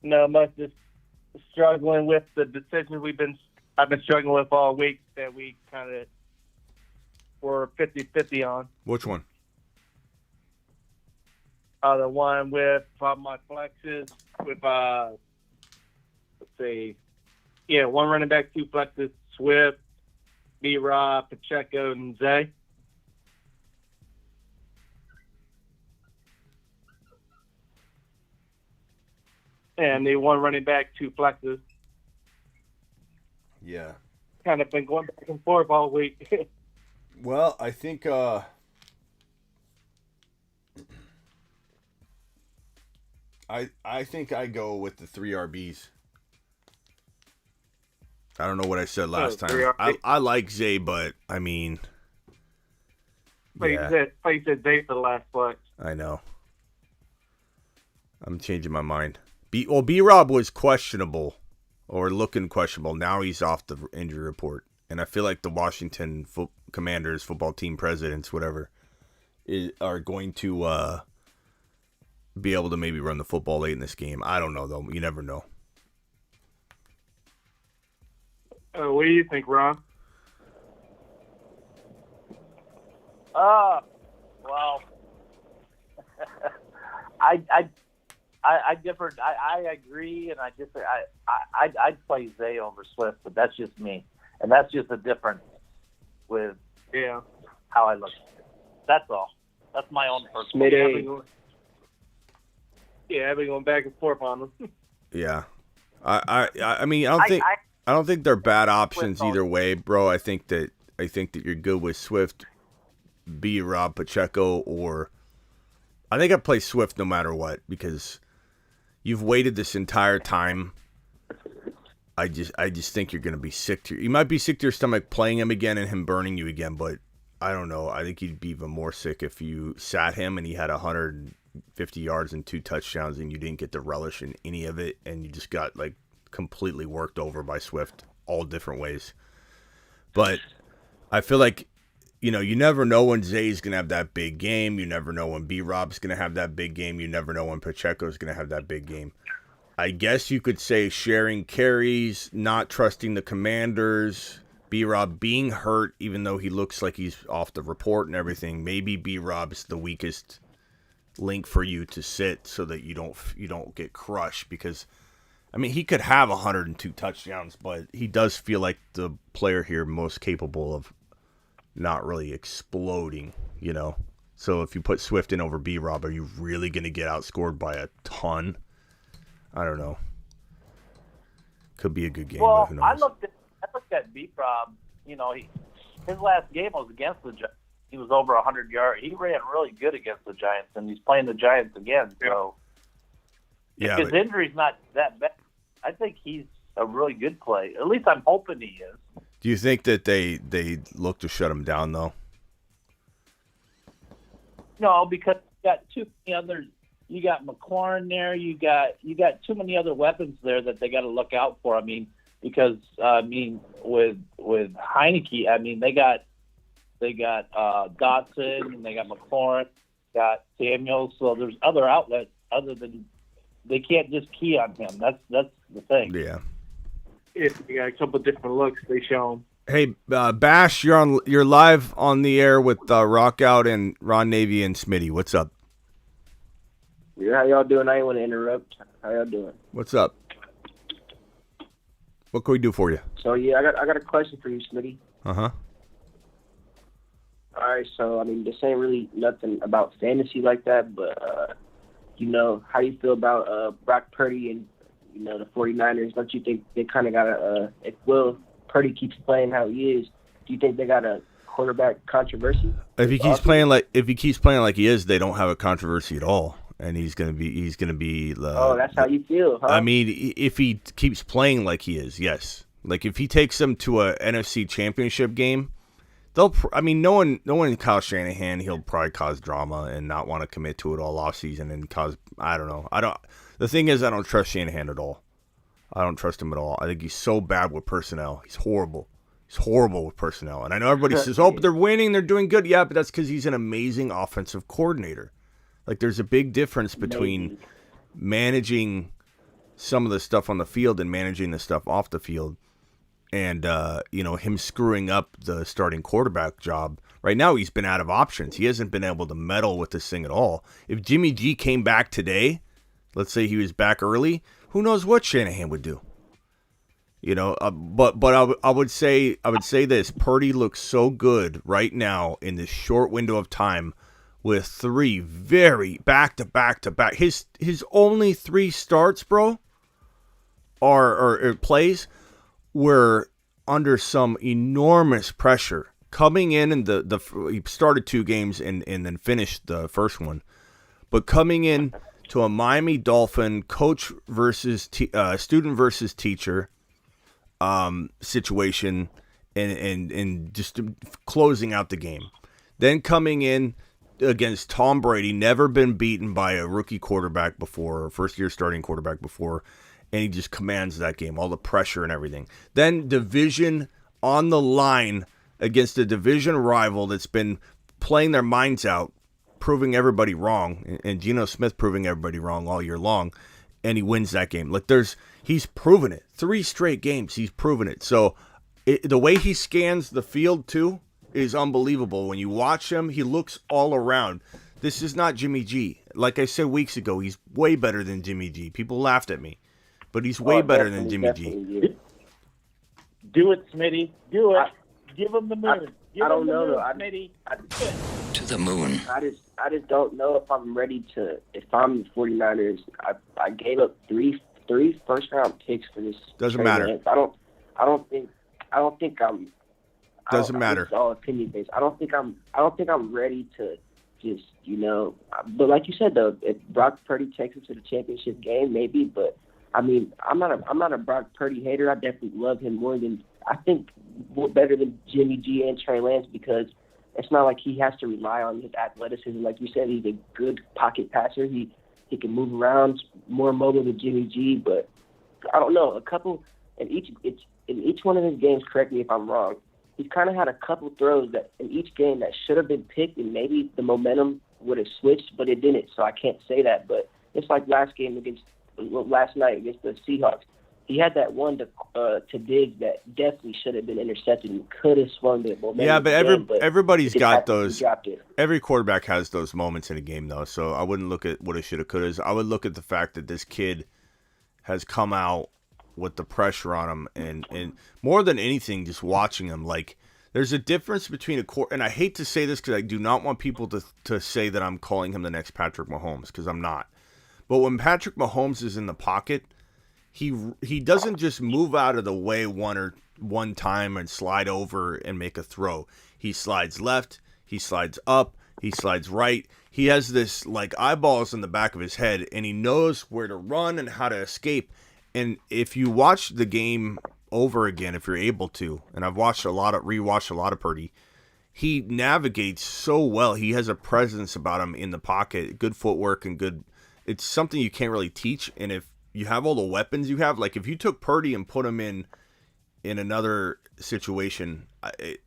No much. Just struggling with the decisions I've been struggling with all week that we kind of were 50-50 on. Which one? The one with my flexes with let's see, one running back, 2 flexes, Swift, B-Rob, Pacheco, and Zay. And the one running back, 2 flexes. Yeah. Kind of been going back and forth all week. Well, I think I think I go with the 3 RBs. I don't know what I said last time. I like Zay, but I mean, You said Zay for the last flex. I know. I'm changing my mind. B-Rob was questionable, or looking questionable. Now he's off the injury report, and I feel like the Washington Commanders football team presidents, whatever, are going to be able to maybe run the football late in this game. I don't know, though. You never know. What do you think, Ron? Well, I differ. I agree, and I'd play Zay over Swift, but that's just me, and that's just a difference with how I look at it. That's all. That's my own personal. I've been going back and forth on them. Yeah, I mean, I don't think they're bad options either way, bro. I think that you're good with Swift, B-Rob, Pacheco, or I think I'd play Swift no matter what, because you've waited this entire time. I just think you're gonna be sick you might be sick to your stomach playing him again and him burning you again, but I don't know. I think you'd be even more sick if you sat him and he had 150 yards and 2 touchdowns and you didn't get to relish in any of it, and you just got like completely worked over by Swift all different ways. But I feel like, you never know when Zay's going to have that big game. You never know when B-Rob's going to have that big game. You never know when Pacheco's going to have that big game. I guess you could say sharing carries, not trusting the Commanders, B-Rob being hurt, even though he looks like he's off the report and everything. Maybe B-Rob's the weakest link for you to sit so that you don't get crushed, because I mean, he could have 102 touchdowns, but he does feel like the player here most capable of not really exploding, So if you put Swift in over B-Rob, are you really going to get outscored by a ton? I don't know. Could be a good game. Well, I looked at B-Rob. His last game was against the Giants. he was over 100 yards. He ran really good against the Giants, and he's playing the Giants again. So Yeah, if his injury's not that bad, I think he's a really good play. At least I'm hoping he is. do you think that they look to shut him down though? No, because you got too many others. You got McLaurin there. You got too many other weapons there that they got to look out for. I mean, because with Heineke, I mean they got Dotson and they got McLaurin, got Samuel. So there's other outlets other than they can't just key on him. That's the thing. Yeah. If you got a couple different looks, they show him. Hey, Bash, you're live on the air with Rockout and Ron Navy and Smitty. What's up? Yeah, how y'all doing? I didn't want to interrupt. How y'all doing? What's up? What can we do for you? So yeah, I got a question for you, Smitty. Uh-huh. All right, so I mean, this ain't really nothing about fantasy like that, but how you feel about Brock Purdy and the 49ers? Don't you think they kind of got a if Purdy keeps playing how he is, do you think they got a quarterback controversy? If he keeps playing like he is, they don't have a controversy at all, and he's gonna be. Oh, that's how you feel, huh? I mean, if he keeps playing like he is, yes. Like if he takes them to a NFC Championship game, knowing Kyle Shanahan, he'll probably cause drama and not want to commit to it all offseason and cause. I don't know. The thing is, I don't trust Shanahan at all. I don't trust him at all. I think he's so bad with personnel. He's horrible. He's horrible with personnel. And I know everybody says, oh, but they're winning. They're doing good. Yeah, but that's because he's an amazing offensive coordinator. Like, there's a big difference between managing some of the stuff on the field and managing the stuff off the field. And, him screwing up the starting quarterback job. Right now, he's been out of options. He hasn't been able to meddle with this thing at all. If Jimmy G came back today, let's say he was back early, who knows what Shanahan would do? But I would say this: Purdy looks so good right now in this short window of time, with 3 very back to back. His only 3 starts, bro, or plays were under some enormous pressure coming in, and he started 2 games and then finished the first one, but coming in to a Miami Dolphin coach versus student versus teacher situation and just closing out the game. Then coming in against Tom Brady, never been beaten by a rookie quarterback before, or first-year starting quarterback before, and he just commands that game, all the pressure and everything. Then division on the line against a division rival that's been playing their minds out, proving everybody wrong, and Geno Smith proving everybody wrong all year long, and he wins that game. Like he's proven it. 3 straight games, he's proven it. So the way he scans the field too is unbelievable. When you watch him, he looks all around. This is not Jimmy G. Like I said weeks ago, he's way better than Jimmy G. People laughed at me, but he's way better than Jimmy G. Do it, Smitty. Do it. Give him the moon. I don't know, though. Smitty. To the moon. I just don't know if I'm ready to. If I'm the 49ers, I gave up three first-round picks for this. Doesn't matter. I don't think I'm. Doesn't matter. It's all opinion based. I don't think I'm ready to just But like you said though, if Brock Purdy takes us to the championship game, maybe. But I mean, I'm not a Brock Purdy hater. I definitely love him more than I think better than Jimmy G and Trey Lance, because it's not like he has to rely on his athleticism. Like you said, he's a good pocket passer. He can move around, more mobile than Jimmy G. But I don't know, a couple in each one of his games. Correct me if I'm wrong. He's kind of had a couple throws that in each game that should have been picked, and maybe the momentum would have switched, but it didn't. So I can't say that. But it's like last night against the Seahawks. He had that one to Diggs that definitely should have been intercepted and could have swung the momentum. Yeah, but everybody's got those. He dropped it. Every quarterback has those moments in a game, though. So I wouldn't look at what it should have, could have. I would look at the fact that this kid has come out with the pressure on him, and more than anything, just watching him. Like, there's a difference between and I hate to say this because I do not want people to say that I'm calling him the next Patrick Mahomes, because I'm not. But when Patrick Mahomes is in the pocket, he doesn't just move out of the way one time and slide over and make a throw. He slides left, He slides up. He slides right. He has this like eyeballs in the back of his head, and he knows where to run and how to escape. And if you watch the game over again, if you're able to, and I've rewatched a lot of Purdy, he navigates so well. He has a presence about him in the pocket, good footwork and good. It's something you can't really teach. And if you have all the weapons you have, like if you took Purdy and put him in another situation,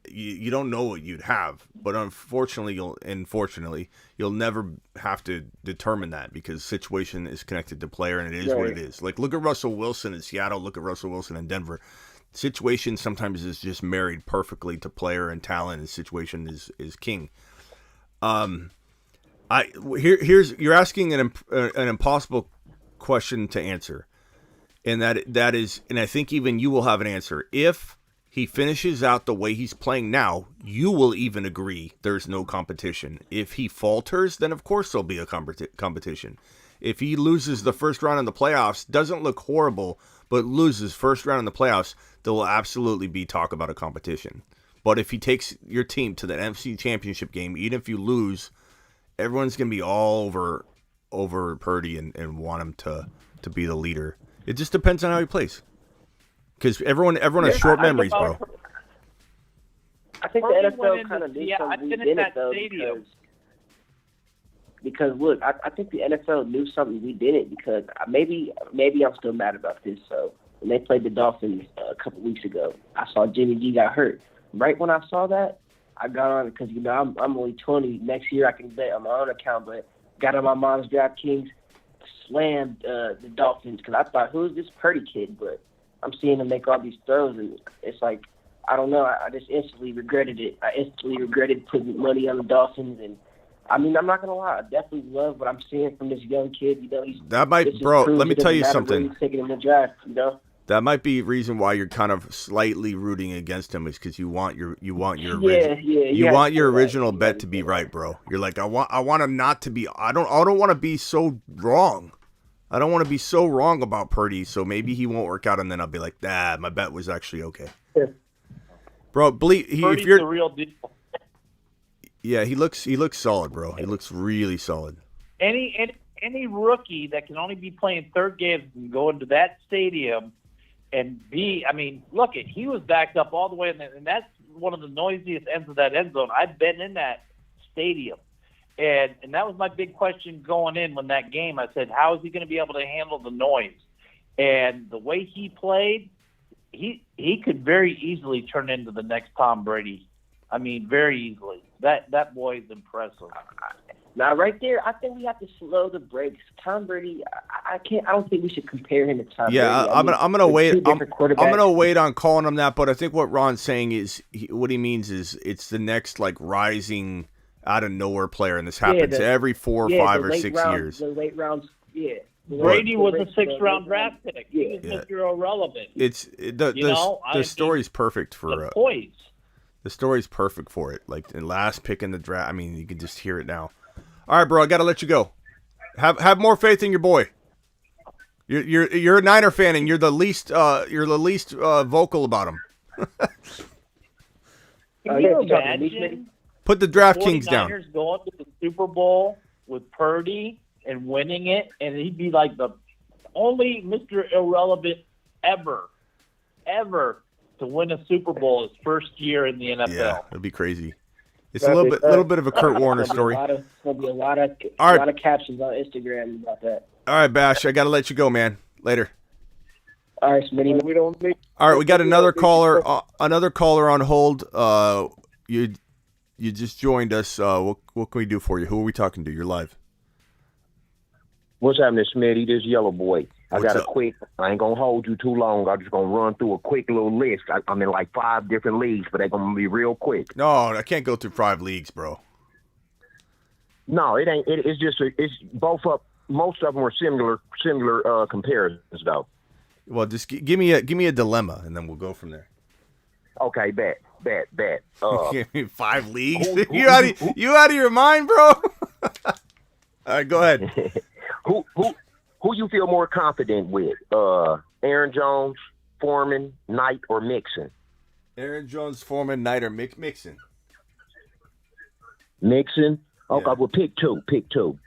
you don't know what you'd have. But unfortunately, you'll never have to determine that because situation is connected to player, and it is what it is. Like look at Russell Wilson in Seattle. Look at Russell Wilson in Denver. Situation sometimes is just married perfectly to player and talent, and situation is king. You're asking an impossible question to answer. And that is, and I think even you will have an answer. If he finishes out the way he's playing now, you will even agree there's no competition. If he falters, then of course there'll be a competition. If he loses the first round in the playoffs, doesn't look horrible, but loses first round in the playoffs, there will absolutely be talk about a competition. But if he takes your team to the NFC Championship game, even if you lose, everyone's going to be all over Purdy and want him to be the leader. It just depends on how he plays. Because everyone has short memories, bro. I think the NFL kind of knew something we didn't, though, because look, I think the NFL knew something we didn't, because maybe I'm still mad about this. So when they played the Dolphins a couple weeks ago, I saw Jimmy G got hurt. Right when I saw that, I got on it because, I'm only 20. Next year I can bet on my own account, but got on my mom's DraftKings, slammed the Dolphins because I thought, who is this Purdy kid? But I'm seeing him make all these throws, and it's like, I don't know. I just instantly regretted it. I instantly regretted putting money on the Dolphins, and I mean, I'm not gonna lie. I definitely love what I'm seeing from this young kid. Let me tell you something. He's taking in the draft, That might be reason why you're kind of slightly rooting against him, is because you want your original bet to be right, bro. You're like, I want him not to be. I don't want to be so wrong. I don't want to be so wrong about Purdy, so maybe he won't work out, and then I'll be like, my bet was actually okay. Yeah. Bro, Purdy's the real deal. Yeah, he looks solid, bro. He looks really solid. Any rookie that can only be playing third games and go into that stadium and look, he was backed up all the way, and that's one of the noisiest ends of that end zone. I've been in that stadium, and that was my big question going in when that game. I said, how is he going to be able to handle the noise? And the way he played, he could very easily turn into the next Tom Brady. I mean, very easily. That boy is impressive. Now, right there, I think we have to slow the brakes. Tom Brady, I don't think we should compare him to Tom Brady. Yeah, I'm gonna wait. I'm gonna wait on calling him that. But I think what Ron's saying is, what he means is, it's the next like rising out of nowhere player, and this happens every 4, 5, or 6 years. The late rounds, yeah. Brady was a 6th-round draft pick. He was Mr. Irrelevant. The story's perfect for poise. The story's perfect for it. Like the last pick in the draft. I mean, you can just hear it now. All right, bro. I gotta let you go. Have more faith in your boy. You're a Niner fan, and you're the least vocal about him. Can you imagine? Put the DraftKings down. 49ers going to the Super Bowl with Purdy and winning it, and he'd be like the only Mr. Irrelevant ever to win a Super Bowl his first year in the NFL. Yeah, it'd be crazy. It's a little bit of a Kurt Warner story. There's gonna be a lot of captions on Instagram about that. All right, Bash, I gotta let you go, man. Later. All right, Smitty. We don't need. All right, we got another caller on hold. You just joined us. What can we do for you? Who are we talking to? You're live. What's happening, Smitty? This Yellow Boy. I ain't gonna hold you too long. I'm just gonna run through a quick little list. I'm in like 5 different leagues, but they're gonna be real quick. No, I can't go through 5 leagues, bro. No, it ain't. It's both up. Most of them are similar comparisons, though. Well, just give me a dilemma, and then we'll go from there. Okay, bet. 5 leagues? You out of your mind, bro? All right, go ahead. Who you feel more confident with? Aaron Jones, Foreman, Knight, or Mixon? Aaron Jones, Foreman, Knight, or Mixon? Mixon. Okay, Yeah. well, pick two. Pick two.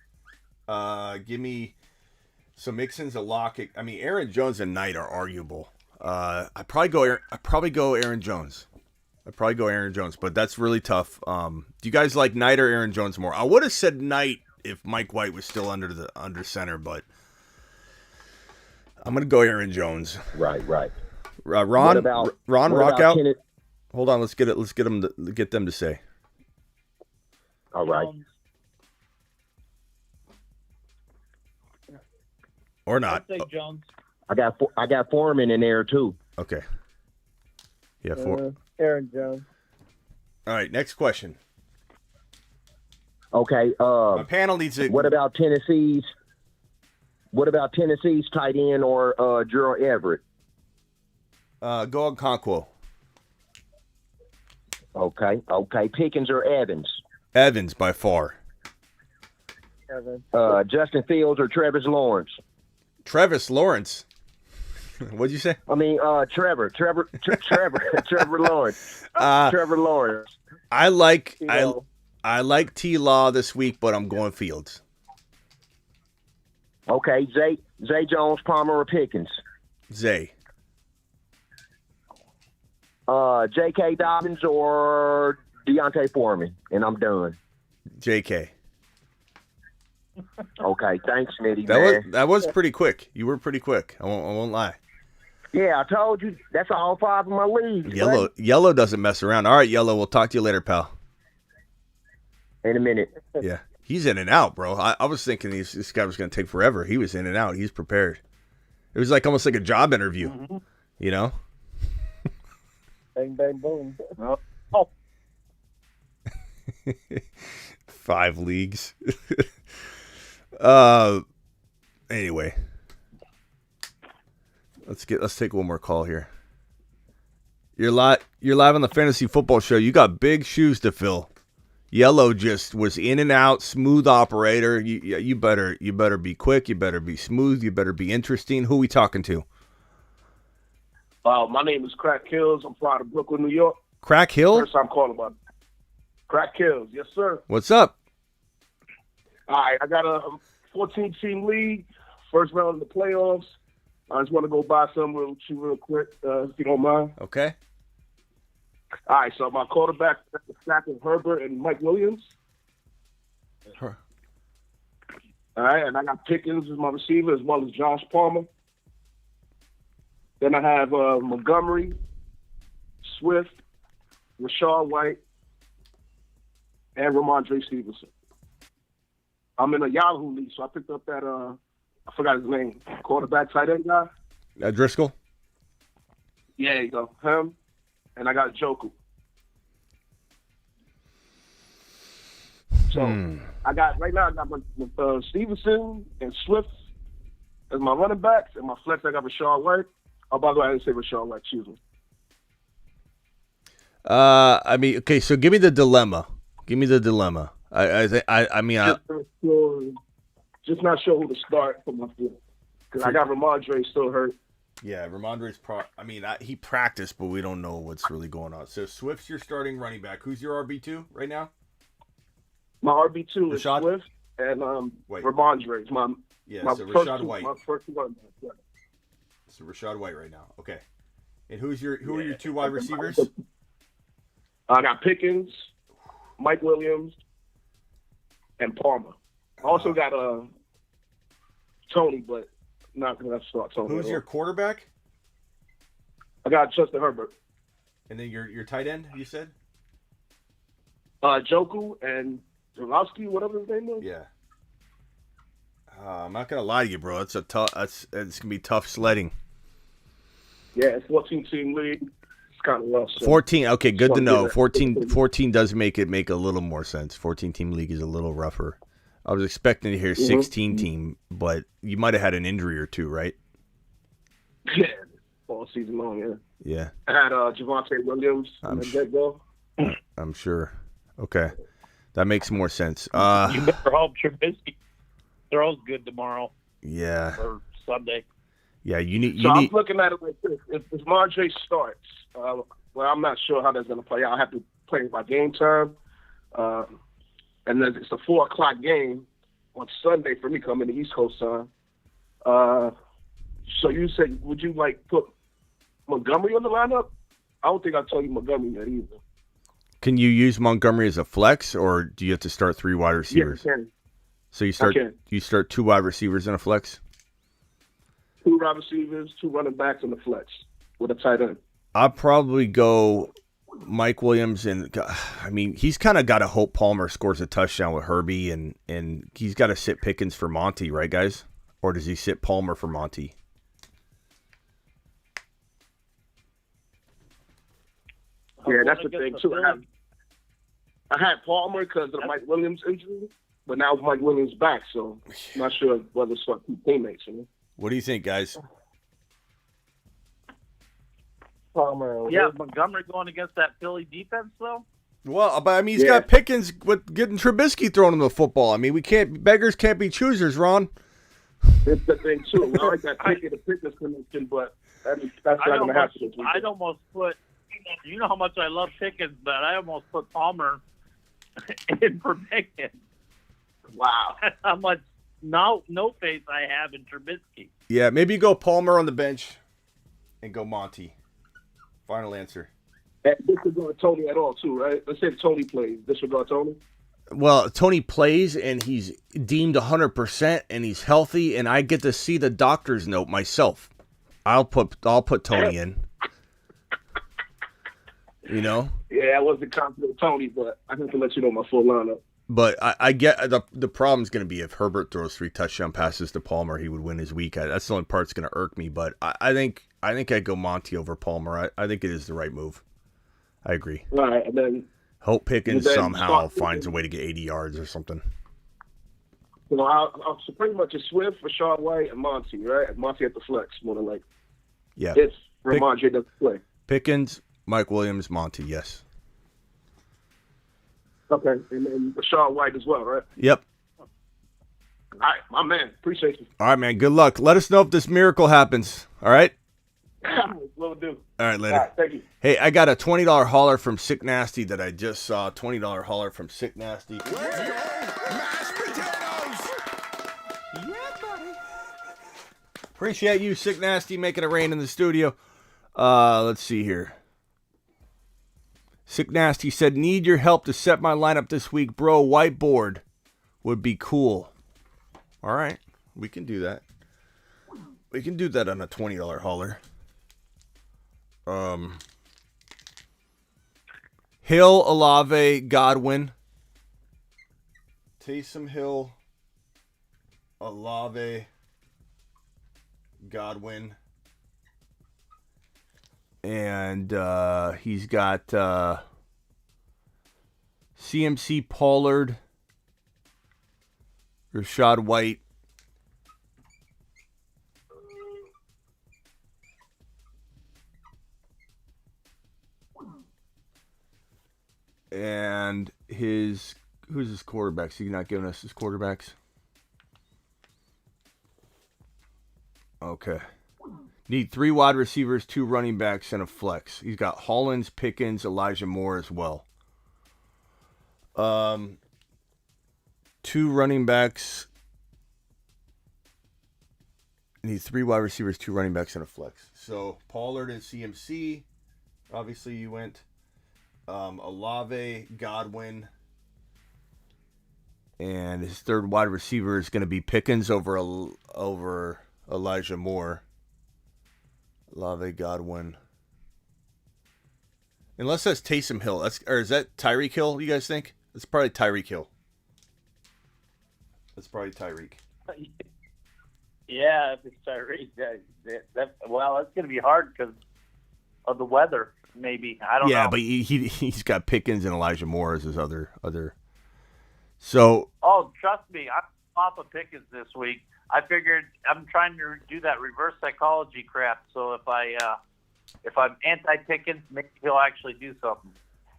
Give me. So Mixon's a lock. I mean, Aaron Jones and Knight are arguable. I'd probably go Aaron Jones. But that's really tough. Do you guys like Knight or Aaron Jones more? I would have said Knight if Mike White was still under center, but I'm gonna go Aaron Jones. Right. Ron, What about rock out. Kenneth? Hold on, let's get them to say. All right. Or not. I'd say Jones. I got Foreman in there too. Okay. Yeah, four. Aaron Jones. All right, next question. Okay. My panel needs it. What about Tennessee's tight end or Gerald Everett? Go on Conquo. Okay. Pickens or Evans? Evans by far. Evans. Justin Fields or Travis Lawrence? Travis Lawrence. What'd you say? I mean, Trevor Lawrence. Trevor Lawrence. I like T-Law this week, but I'm going Fields. Okay, Zay Jones, Palmer, or Pickens? Zay. J.K. Dobbins or Deontay Foreman, and I'm done. J.K. Okay, thanks, Smitty. That was pretty quick. You were pretty quick. I won't lie. Yeah, I told you. That's all 5 of my leagues. Yellow doesn't mess around. All right, Yellow. We'll talk to you later, pal. In a minute. Yeah, he's in and out, bro. I was thinking this guy was going to take forever. He was in and out. He's prepared. It was like almost like a job interview, you know? Bang, bang, boom. Oh. 5 leagues. Anyway, let's take one more call here. You're live on the Fantasy Football Show. You got big shoes to fill. Yellow just was in and out, smooth operator. You better be quick. You better be smooth. You better be interesting. Who we talking to? My name is Crack Hills. I'm from out of Brooklyn, New York. Crack Hill? First time calling about it. Crack Hills, yes, sir. What's up? All right, I got a 14-team league, first round of the playoffs. I just want to go buy some with you real quick, if you don't mind. Okay. All right, so my quarterback is a stack of Herbert and Mike Williams. Huh. All right, and I got Pickens as my receiver as well as Josh Palmer. Then I have Montgomery, Swift, Rashad White, and Ramondre Stevenson. I'm in a Yahoo league, so I picked up that, I forgot his name, quarterback tight end guy. Driscoll? Yeah, there you go. Him. And I got Joku. So I got my Stevenson and Swift as my running backs, and my flex I got Rashad White. Oh, by the way, I didn't say Rashad White. Excuse me. I mean, okay. So give me the dilemma. I mean, just not sure who to start for my field because I got Ramondre still hurt. Yeah, Ramondre's he practiced, but we don't know what's really going on. So Swift's your starting running back. Who's your RB2 right now? My RB2 is Rashad? Swift and Ramondre. It's my so first Rashad two, White. my first one. Yeah. So Rashad White right now. Okay. And who are your 2 wide receivers? I got Pickens, Mike Williams, and Palmer. I also got Tony, but not going to start Tony. Who's your quarterback? I got Justin Herbert. And then your tight end, you said? Joku and Zalowski, whatever his name is. Yeah. I'm not gonna lie to you, bro. It's gonna be tough sledding. Yeah, it's 14-team league. It's kind of rough. So 14. Okay, good to know. 14 does make a little more sense. 14-team league is a little rougher. I was expecting to hear 16-team, but you might have had an injury or two, right? Yeah, all season long. Yeah. Yeah. I had Javonte Williams on the get-go. I'm sure. Okay, that makes more sense. You better hope Trubisky throws good tomorrow. Yeah. Or Sunday. Yeah, I'm looking at it like this: if Ramondre starts, well, I'm not sure how that's going to play out. I have to play by game time. and then it's a 4:00 game on Sunday for me coming to East Coast time. So you said, would you like put Montgomery on the lineup? I don't think I told you Montgomery yet either. Can you use Montgomery as a flex, or do you have to start 3 wide receivers? Yeah, I can. So you start 2 wide receivers in a flex? 2 wide receivers, 2 running backs in the flex with a tight end. I'll probably go Mike Williams, and I mean, he's kind of got to hope Palmer scores a touchdown with Herbie, and he's got to sit Pickens for Monty, right, guys? Or does he sit Palmer for Monty? Yeah, that's the thing, too. I had Palmer because of Mike Williams' injury, but now Mike Williams back, so I'm not sure whether it's for teammates. What do you think, guys? Palmer. Yeah, Montgomery going against that Philly defense, though? Well, but I mean, he's got Pickens with getting Trubisky thrown him the football. I mean, beggars can't be choosers, Ron. It's the thing, too. I like that Pickens connection, but that's not going to happen. I'd almost put, you know how much I love Pickens, but I almost put Palmer in for Pickens. Wow. That's how much no faith I have in Trubisky. Yeah, maybe go Palmer on the bench and go Monty. Final answer. Disregard Tony at all, too, right? Let's say Tony plays. Disregard Tony? Well, Tony plays, and he's deemed 100%, and he's healthy, and I get to see the doctor's note myself. I'll put Tony in. You know? Yeah, I wasn't confident with Tony, but I have to let you know my full lineup. But I get the problem's going to be if Herbert throws 3 touchdown passes to Palmer, he would win his week. That's the only part that's going to irk me. But I think I'd go Monty over Palmer. I think it is the right move. I agree. All right, and then hope Pickens somehow finds a way to get 80 yards or something. You know, I'll so pretty much it's Swift, Rashad White, and Monty, right? And Monty at the flex, more than likely. Yeah. If Ramondre doesn't play. Pickens, Mike Williams, Monty, yes. Okay, and Rashad White as well, right? Yep. All right, my man. Appreciate you. All right, man. Good luck. Let us know if this miracle happens. All right? Will do. All right, later. All right, thank you. Hey, I got a $20 hauler from Sick Nasty that I just saw. $20 hauler from Sick Nasty. Appreciate you, Sick Nasty, making it rain in the studio. Let's see here. Sick Nasty said, need your help to set my lineup this week, bro. Whiteboard would be cool. All right. We can do that. We can do that on a $20 hauler. Hill, Olave, Godwin. Taysom Hill, Olave, Godwin. And he's got CMC, Pollard, Rashad White, and who's his quarterbacks? He's not giving us his quarterbacks. Okay. Need 3 wide receivers, 2 running backs, and a flex. He's got Hollins, Pickens, Elijah Moore as well. 2 running backs. Need 3 wide receivers, 2 running backs, and a flex. So Pollard and CMC. Obviously, you went Olave, Godwin, and his 3rd wide receiver is going to be Pickens over Elijah Moore. Olave, Godwin. Unless that's Taysom Hill. Or is that Tyreek Hill, you guys think? It's probably Tyreek Hill. That's probably Tyreek. Yeah, if it's Tyreek, well, it's going to be hard because of the weather, maybe. I don't know. Yeah, but he's got Pickens and Elijah Moore as his other. So. Oh, trust me, I'm off of Pickens this week. I figured I'm trying to do that reverse psychology crap. So if I'm anti-Pickens, maybe he'll actually do something.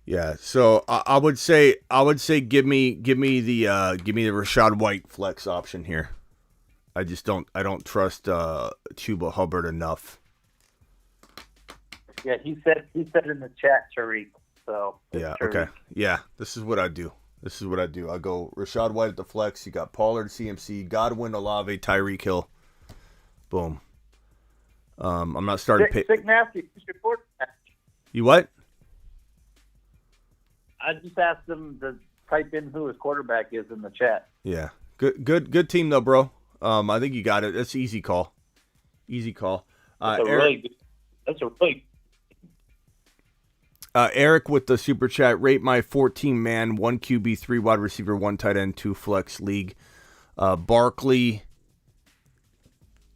Yeah. So I would say give me the Rashad White flex option here. I don't trust Chuba Hubbard enough. Yeah, he said in the chat, Tariq. So yeah. Tariq. Okay. Yeah. This is what I do. This is what I do. I go Rashad White at the flex. You got Pollard, CMC, Godwin, Olave, Tyreek Hill. Boom. I'm not starting. Sick nasty. Who's your quarterback? You what? I just asked them to type in who his quarterback is in the chat. Yeah. Good team though, bro. I think you got it. That's an easy call. Easy call. That's a really good. Eric with the super chat. Rate my 14-man, 1 QB, 3 wide receiver, 1 tight end, 2 flex league. Barkley,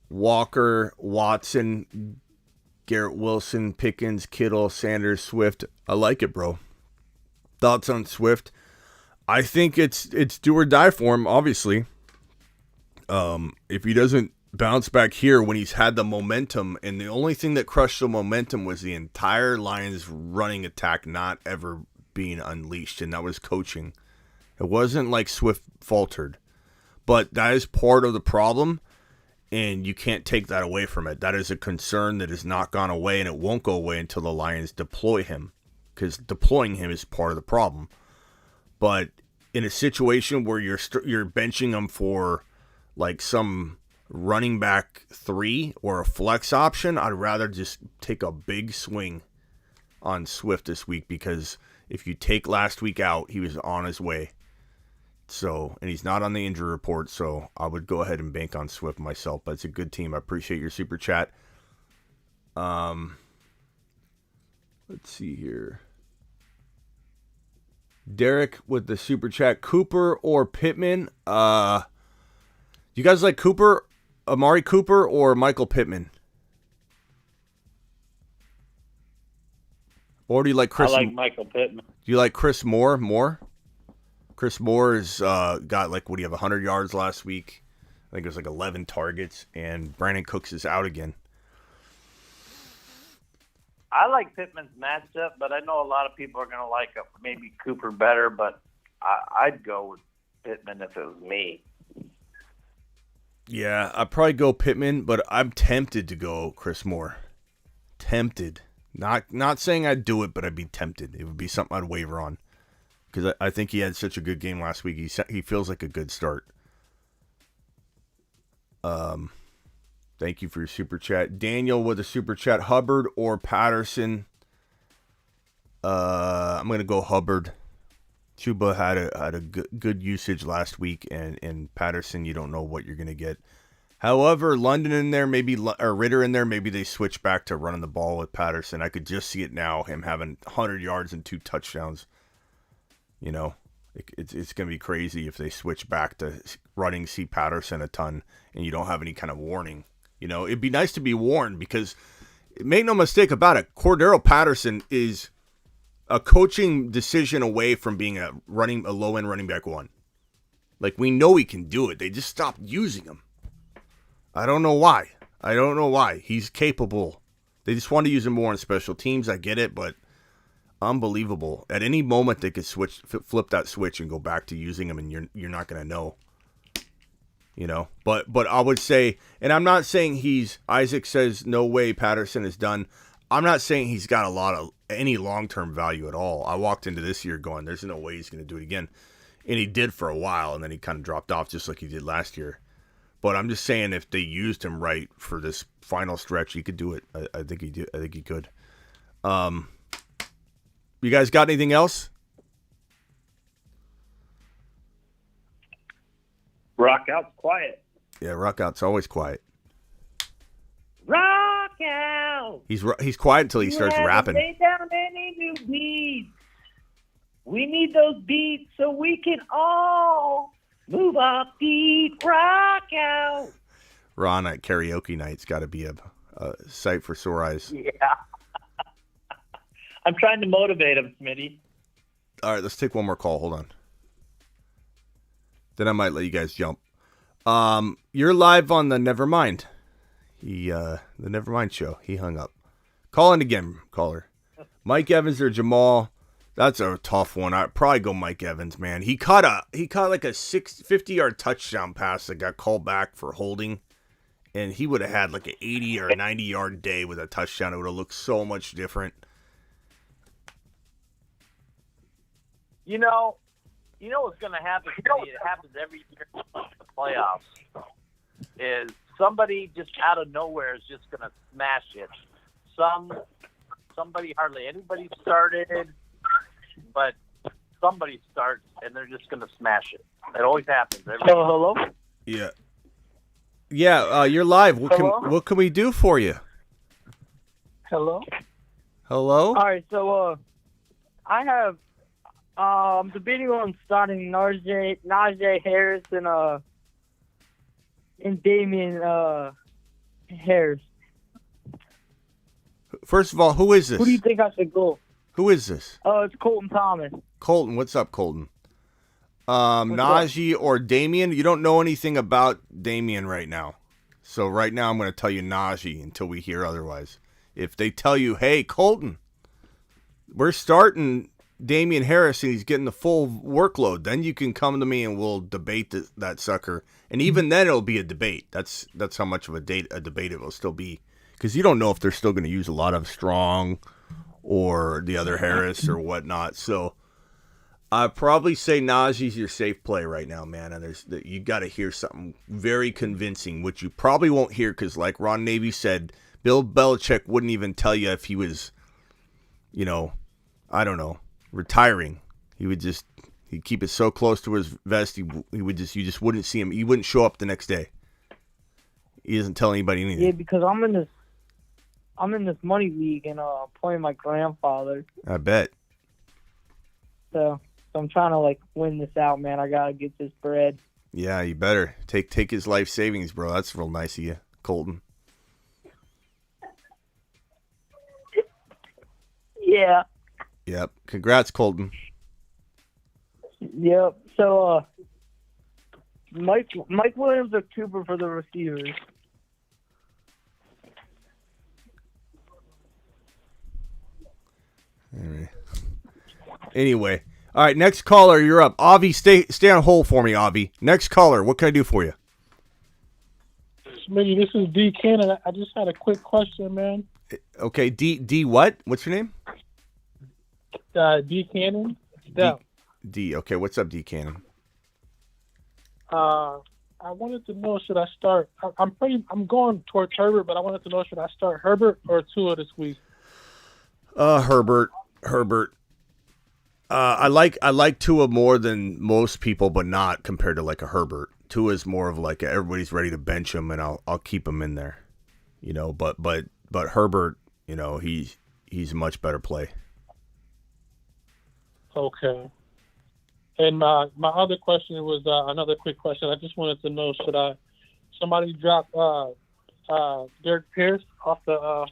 Walker, Watson, Garrett Wilson, Pickens, Kittle, Sanders, Swift. I like it, bro. Thoughts on Swift? I think it's do or die for him, obviously. If he doesn't bounce back here when he's had the momentum, and the only thing that crushed the momentum was the entire Lions running attack not ever being unleashed, and that was coaching. It wasn't like Swift faltered, but that is part of the problem, and you can't take that away from it. That is a concern that has not gone away, and it won't go away until the Lions deploy him, because deploying him is part of the problem. But in a situation where you're benching him for like some running back 3 or a flex option, I'd rather just take a big swing on Swift this week, because if you take last week out, he was on his way. So, and he's not on the injury report, so I would go ahead and bank on Swift myself. But it's a good team. I appreciate your super chat. Let's see here. Derek with the super chat. Cooper or Pittman? You guys like Cooper? Amari Cooper or Michael Pittman? Or do you like Chris? I like Michael Pittman. Do you like Chris Moore more? Chris Moore has got like, what do you have, 100 yards last week? I think it was like 11 targets, and Brandon Cooks is out again. I like Pittman's matchup, but I know a lot of people are going to like maybe Cooper better, but I'd go with Pittman if it was me. Yeah, I'd probably go Pittman, but I'm tempted to go Chris Moore. Tempted. Not saying I'd do it, but I'd be tempted. It would be something I'd waver on, because I think he had such a good game last week. He feels like a good start. Thank you for your super chat. Daniel with a super chat. Hubbard or Patterson? I'm going to go Hubbard. Chuba had a good usage last week, and Patterson, you don't know what you're going to get. However, London in there, maybe, or Ritter in there, maybe they switch back to running the ball with Patterson. I could just see it now, him having 100 yards and 2 touchdowns. You know, it's going to be crazy if they switch back to running C. Patterson a ton and you don't have any kind of warning. You know, it'd be nice to be warned, because make no mistake about it, Cordero Patterson is a coaching decision away from being a low-end running back 1. Like, we know he can do it. They just stopped using him. I don't know why. He's capable. They just want to use him more on special teams. I get it, but unbelievable. At any moment, they could flip that switch and go back to using him, and you're not going to know. You know, but I would say, and I'm not saying Isaac says no way Patterson is done. I'm not saying he's got any long-term value at all. I walked into this year going, there's no way he's going to do it again. And he did for a while, and then he kind of dropped off just like he did last year. But I'm just saying, if they used him right for this final stretch, he could do it. I think he did. I think he could. You guys got anything else? Rock out's quiet. Yeah, rock out's always quiet. Rock out. He's quiet until he starts rapping. Lay down any new beats. We need those beats so we can all move our feet. Rock out. Ron at karaoke night's got to be a sight for sore eyes. Yeah. I'm trying to motivate him, Smitty. All right, let's take one more call. Hold on. Then I might let you guys jump. You're live on the Nevermind. The Nevermind show. He hung up. Call in again, caller. Mike Evans or Jamal? That's a tough one. I'd probably go Mike Evans, man. He caught like a 50-yard touchdown pass that got called back for holding, and he would have had like an 80 or 90-yard day with a touchdown. It would have looked so much different. You know, you know what's going to happen to me? It happens every year in the playoffs. Is somebody just out of nowhere is just going to smash it. Somebody, hardly anybody started, but somebody starts and they're just going to smash it. It always happens. Hello? Yeah. Yeah, you're live. What can we do for you? Hello? Hello? All right, so I have I'm debating on starting Najee Harris and Damian Harris. First of all, who is this? Who do you think I should go? Who is this? It's Colton Thomas. Colton, what's up, Colton? Najee or Damian? You don't know anything about Damian right now. So right now I'm going to tell you Najee until we hear otherwise. If they tell you, hey, Colton, we're starting Damian Harris and he's getting the full workload, then you can come to me and we'll debate that sucker. And even then it'll be a debate. That's how much of a debate it will still be. Because you don't know if they're still going to use a lot of Strong or the other Harris or whatnot. So I'd probably say Najee's your safe play right now, man. And you got to hear something very convincing, which you probably won't hear because, like Ron Navy said, Bill Belichick wouldn't even tell you if he was, I don't know, retiring. He'd keep it so close to his vest, you just wouldn't see him. He wouldn't show up the next day. He doesn't tell anybody anything. Yeah, because I'm in this money league and playing my grandfather. I bet. So I'm trying to win this out, man. I gotta get this bread. Yeah, you better take his life savings, bro. That's real nice of you, Colton. Yeah. Yep. Congrats, Colton. Yep. So Mike Williams or Cooper for the receivers. Anyway. All right, next caller, you're up. Avi, stay on hold for me, Avi. Next caller, what can I do for you? Smitty, this is D. Cannon. I just had a quick question, man. Okay, D what? What's your name? D. Cannon. D. Okay, what's up, D. Cannon? I wanted to know, should I start? I'm going towards Herbert, but I wanted to know, should I start Herbert or Tua this week? Herbert. I like Tua more than most people, but not compared to like a Herbert. Tua is more of like everybody's ready to bench him, and I'll keep him in there, But Herbert, he's a much better play. Okay. And my other question was another quick question. I just wanted to know, should somebody drop Derek Pierce on the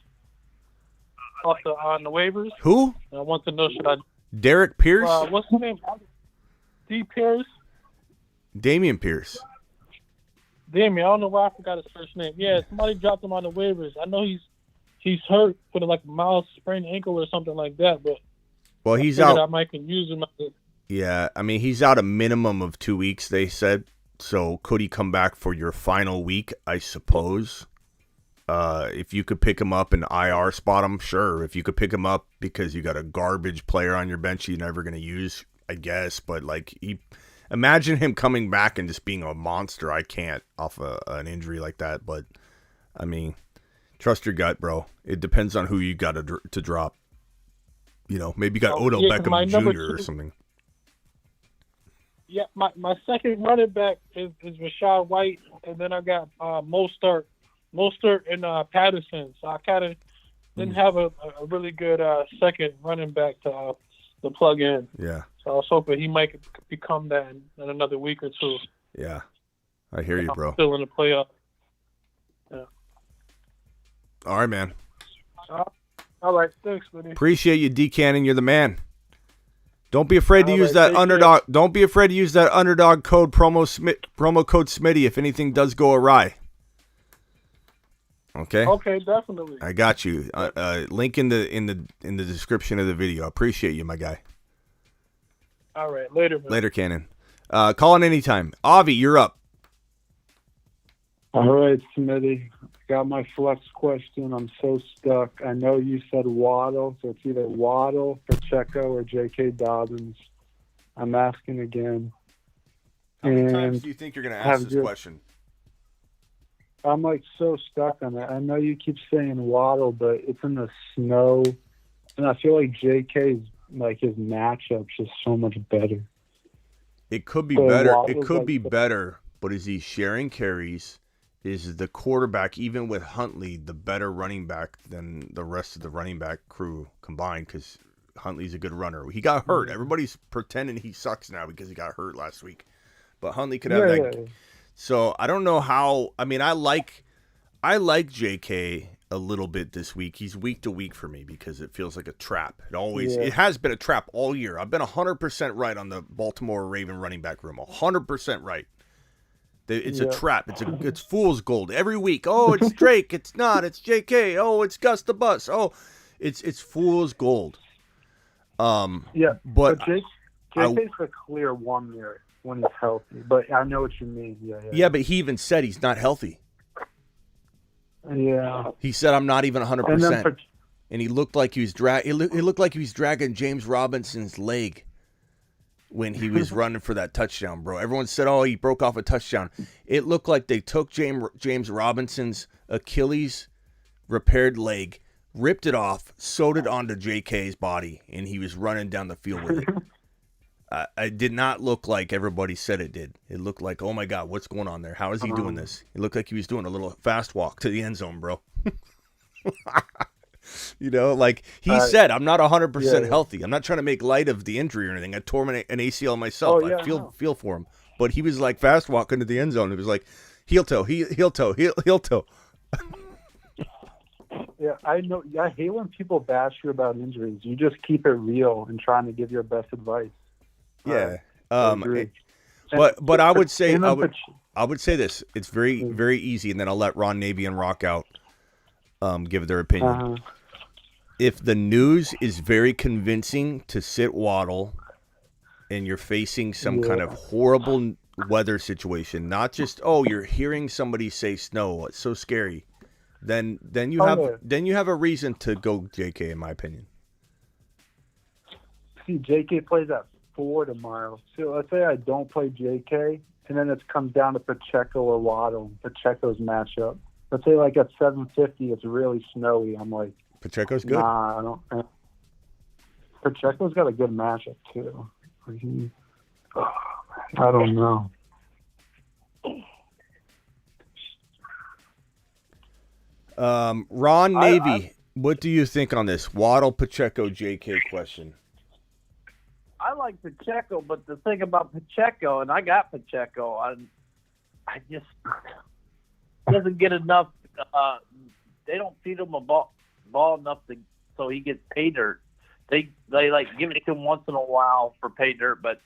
waivers? Who? I want to know, should I? Derek Pierce? What's his name? D. Pierce? Damian Pierce. Damian. I don't know why I forgot his first name. Yeah, somebody dropped him on the waivers. I know he's hurt with a mild sprained ankle or something like that, but he's out. I might can use him. Yeah, I mean, he's out a minimum of 2 weeks, they said. So could he come back for your final week, I suppose? If you could pick him up and IR spot him, sure. If you could pick him up because you got a garbage player on your bench you're never going to use, I guess. But imagine him coming back and just being a monster. I can't off an injury like that. But, I mean, trust your gut, bro. It depends on who you got to drop. Maybe you got Odell Beckham Jr. or something. Yeah, my second running back is Rashad White, and then I got Mostert and Patterson. So I kind of didn't have a really good second running back to plug in. Yeah. So I was hoping he might become that in another week or two. Yeah. I hear you, bro. Still in the playoff. Yeah. All right, man. All right. Thanks, buddy. Appreciate you, D. Cannon. You're the man. Don't be afraid to use that underdog. Don't be afraid to use that underdog code promo code Smitty if anything does go awry. Okay. Okay, definitely. I got you. Link in the description of the video. I appreciate you, my guy. All right, later, man. Later, Cannon. Call in anytime. Avi, you're up. All right, Smitty. Got my flex question. I'm so stuck. I know you said Waddle, so it's either Waddle, Pacheco, or J.K. Dobbins. I'm asking again. How many And times do you think you're going to have ask this your- question? I'm like so stuck on it. I know you keep saying Waddle, but it's in the snow, and I feel like JK's like his matchup's just so much better. It could be So better. It Waddle's could like be the- better, but is he sharing carries? Is the quarterback, even with Huntley, the better running back than the rest of the running back crew combined? Because Huntley's a good runner. He got hurt. Everybody's pretending he sucks now because he got hurt last week. But Huntley could have that. Yeah. So I don't know how. I mean, I like JK a little bit this week. He's week to week for me because it feels like a trap. It has been a trap all year. I've been 100% right on the Baltimore Raven running back room. 100% right. It's a trap. It's fool's gold every week. Oh, it's Drake. It's not. It's JK. Oh, it's Gus the Bus. Oh, it's fool's gold. But JK's the clear one there when he's healthy. But I know what you mean. Yeah, but he even said he's not healthy. Yeah. He said I'm not even 100%. And And he looked like he was looked like he was dragging James Robinson's leg when he was running for that touchdown, bro. Everyone said, "Oh, he broke off a touchdown." It looked like they took James Robinson's Achilles repaired leg, ripped it off, sewed it onto JK's body, and he was running down the field with it. It did not look like everybody said it did. It looked like, oh my God, what's going on there? How is he doing this? It looked like he was doing a little fast walk to the end zone, bro. You know, like he said, I'm not 100% healthy. I'm not trying to make light of the injury or anything. I tore an ACL myself. I feel for him. But he was like fast walking to the end zone. It was like heel toe, heel toe. Yeah, I know. I hate when people bash you about injuries. You just keep it real and trying to give your best advice. Yeah. I agree. But I would say And I would say this. It's very, very easy, and then I'll let Ron Navy and Rock Out give their opinion. If the news is very convincing to sit Waddle, and you're facing some kind of horrible weather situation, not just you're hearing somebody say snow, it's so scary. Then you have a reason to go JK, in my opinion. See, JK plays at 4 tomorrow. So let's say I don't play JK, and then it comes down to Pacheco or Waddle. Pacheco's matchup. Let's say like at 7:50, it's really snowy. I'm like, Pacheco's good. Nah, I don't. Pacheco's got a good matchup too. I don't know. Ron Navy, what do you think on this Waddle Pacheco JK question? I like Pacheco, but the thing about Pacheco, and I got Pacheco, I just doesn't get enough. They don't feed him a ball enough so he gets pay dirt. They like give it to him once in a while for pay dirt, but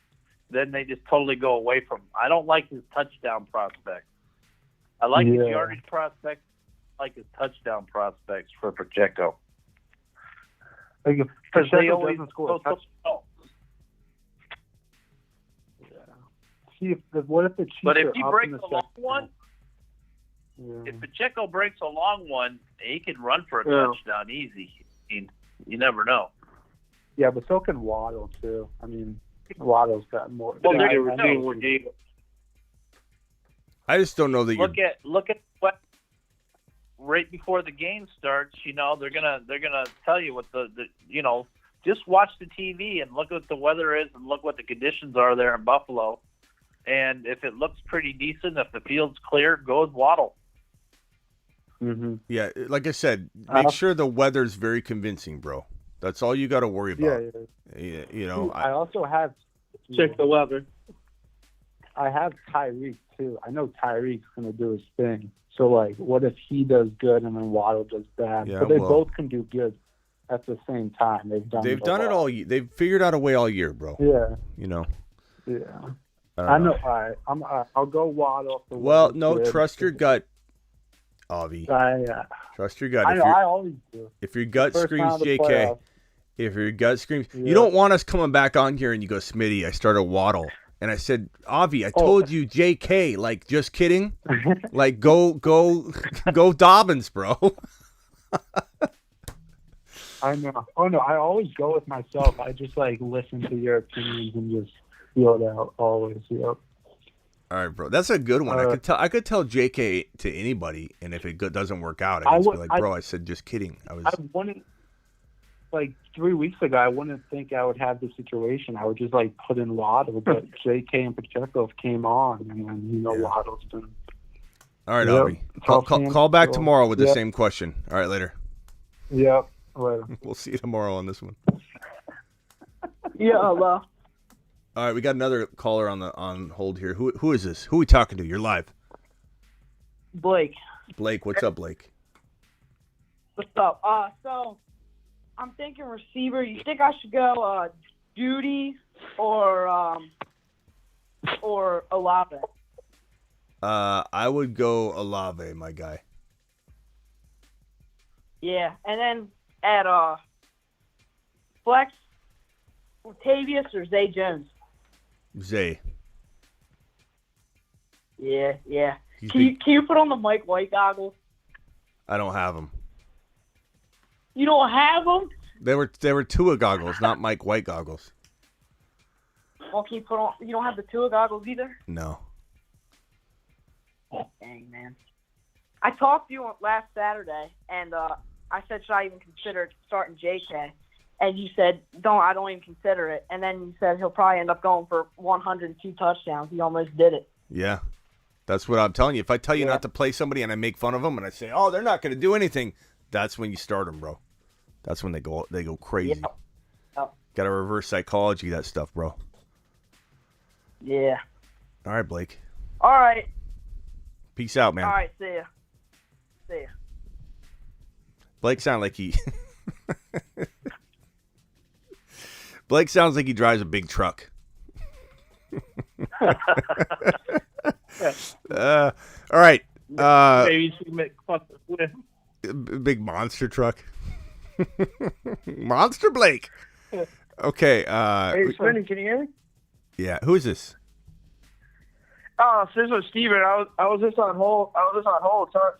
then they just totally go away from him. I don't like his touchdown prospects. I like his yardage prospects. I like his touchdown prospects for Pacheco. Like if Pacheco doesn't score a touchdown. See, what if the Chiefs But if are he up breaks in the a long second one, if Pacheco breaks a long one, he can run for a touchdown easy. I mean, you never know. Yeah, but so can Waddle too. I mean, Waddle's got more. Well, I just don't know that look at what right before the game starts. You know, they're gonna tell you what the just watch the TV and look what the weather is and look what the conditions are there in Buffalo. And if it looks pretty decent, if the field's clear, go with Waddle. Mm-hmm. Yeah, like I said, make sure the weather's very convincing, bro. That's all you got to worry about. Yeah, you know. I also have check the weather. I have Tyreek too. I know Tyreek's going to do his thing. So like, what if he does good and then Waddle does bad? Yeah, but they both can do good at the same time. They've done it all. They've figured out a way all year, bro. Yeah. You know. Yeah. I know. All right. I'll go Waddle. Trust your gut, Avi. Trust your gut. I always do. If your gut First screams round of JK, playoffs. if your gut screams, you don't want us coming back on here and you go, Smitty, I started Waddle. And I said, Avi, I told you JK. Like, just kidding. Like, go Dobbins, bro. I know. Oh, no, I always go with myself. I just, like, listen to your opinions and just feel it out always. Yep. All right, bro. That's a good one. I could tell JK to anybody, and if it doesn't work out, I just be like, bro, I said just kidding. I wouldn't, like 3 weeks ago, I wouldn't think I would have this situation. I would just like put in Waddle, but JK and Pacheco came on, and then Waddle's been. All right, Albie. Call back tomorrow with the same question. All right, later. Yep. Later. We'll see you tomorrow on this one. Yeah, hello. All right, we got another caller on hold here. Who is this? Who are we talking to? You're live. Blake. Blake, what's up, Blake? What's up? So I'm thinking receiver. You think I should go Judy or Olave? I would go Olave, my guy. Yeah, and then at flex, Latavius or Zay Jones? Zay. Yeah. Can you put on the Mike White goggles? I don't have them. You don't have them? They were Tua goggles, not Mike White goggles. Well, can you put on? You don't have the Tua goggles either? No. Dang, man. I talked to you last Saturday, and I said, should I even consider starting JK? And you said, I don't even consider it. And then you said he'll probably end up going for 102 touchdowns. He almost did it. Yeah. That's what I'm telling you. If I tell you not to play somebody and I make fun of them and I say, oh, they're not going to do anything, that's when you start them, bro. That's when they go crazy. Yeah. Oh. Got to reverse psychology, that stuff, bro. Yeah. All right, Blake. All right. Peace out, man. All right, see ya. Blake sounds like he... Blake sounds like he drives a big truck. All right. Maybe she make big monster truck. Monster Blake. Okay. Hey, Smitty, can you hear me? Yeah. Who is this? Oh, this was Steven. I was just on hold.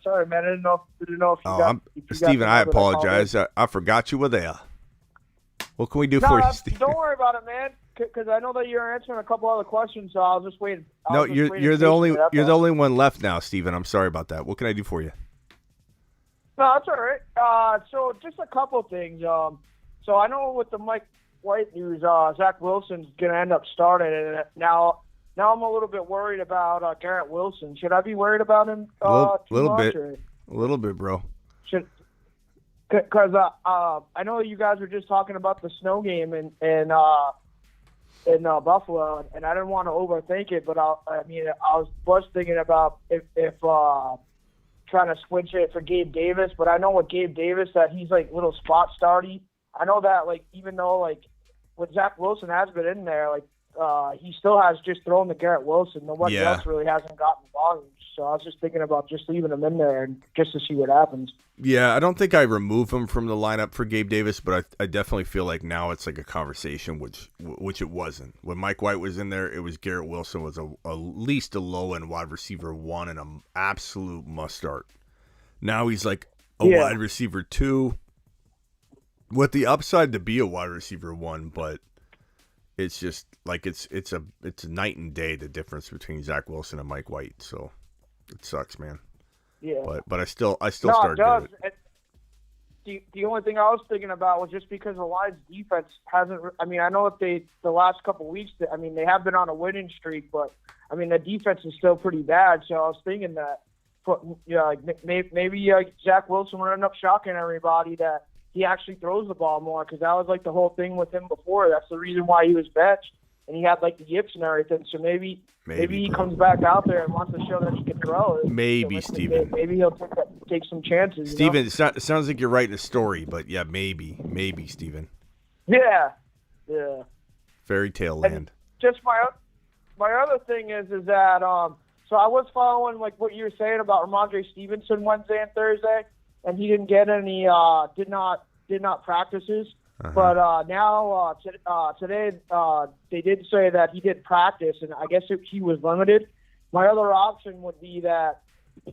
Sorry, man. I didn't know if you got. Steven, I apologize. I forgot you were there. What can we do for you, Steven? Don't worry about it, man. Because I know that you're answering a couple other questions, so I was just waiting. No, you're the only one left now, Steven. I'm sorry about that. What can I do for you? No, that's all right. So just a couple things. So I know with the Mike White news, Zach Wilson's gonna end up starting, and now I'm a little bit worried about Garrett Wilson. Should I be worried about him? A little bit, bro. Because I know you guys were just talking about the snow game in Buffalo, and I didn't want to overthink it, but I was thinking about if trying to switch it for Gabe Davis, but I know with Gabe Davis that he's like little spot starty. I know that like even though like when Zach Wilson has been in there, like he still has just thrown to Garrett Wilson. Nobody else really hasn't gotten volume. So I was just thinking about just leaving him in there and just to see what happens. Yeah, I don't think I remove him from the lineup for Gabe Davis, but I definitely feel like now it's like a conversation, which it wasn't. When Mike White was in there, it was Garrett Wilson was at least a low-end wide receiver 1 and an absolute must-start. Now he's like a wide receiver 2 with the upside to be a wide receiver 1, but it's just like it's a night and day, the difference between Zach Wilson and Mike White. So it sucks, man. Yeah. But I still started doing it. The only thing I was thinking about was just because the Lions defense hasn't. I mean, I know that the last couple of weeks. I mean, they have been on a winning streak, but I mean, the defense is still pretty bad. So I was thinking that, maybe Zach Wilson will end up shocking everybody that he actually throws the ball more, because that was like the whole thing with him before. That's the reason why he was benched, and he had like the yips and everything. So maybe he comes back out there and wants to show that he can throw. Maybe, so Steven. Maybe he'll take some chances. Steven, it sounds like you're writing a story, but yeah, maybe, Steven. Yeah. Fairy tale land. Just my other thing is that so I was following like what you were saying about Ramondre Stevenson Wednesday and Thursday, and he didn't get any did not practices. But now today they did say that he did practice, and I guess he was limited. My other option would be that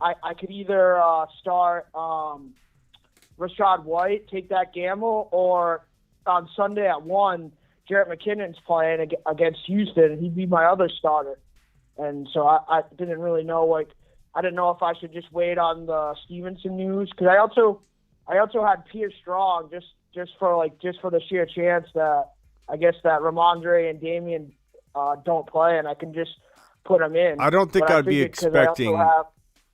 I could either start Rashad White, take that gamble, or on Sunday at 1, Jarrett McKinnon's playing against Houston, he'd be my other starter. And so I didn't really know, like, I didn't know if I should just wait on the Stevenson news, because I also had Pierce Strong just for the sheer chance that I guess that Ramondre and Damian don't play, and I can just put them in. I don't think I'd be expecting.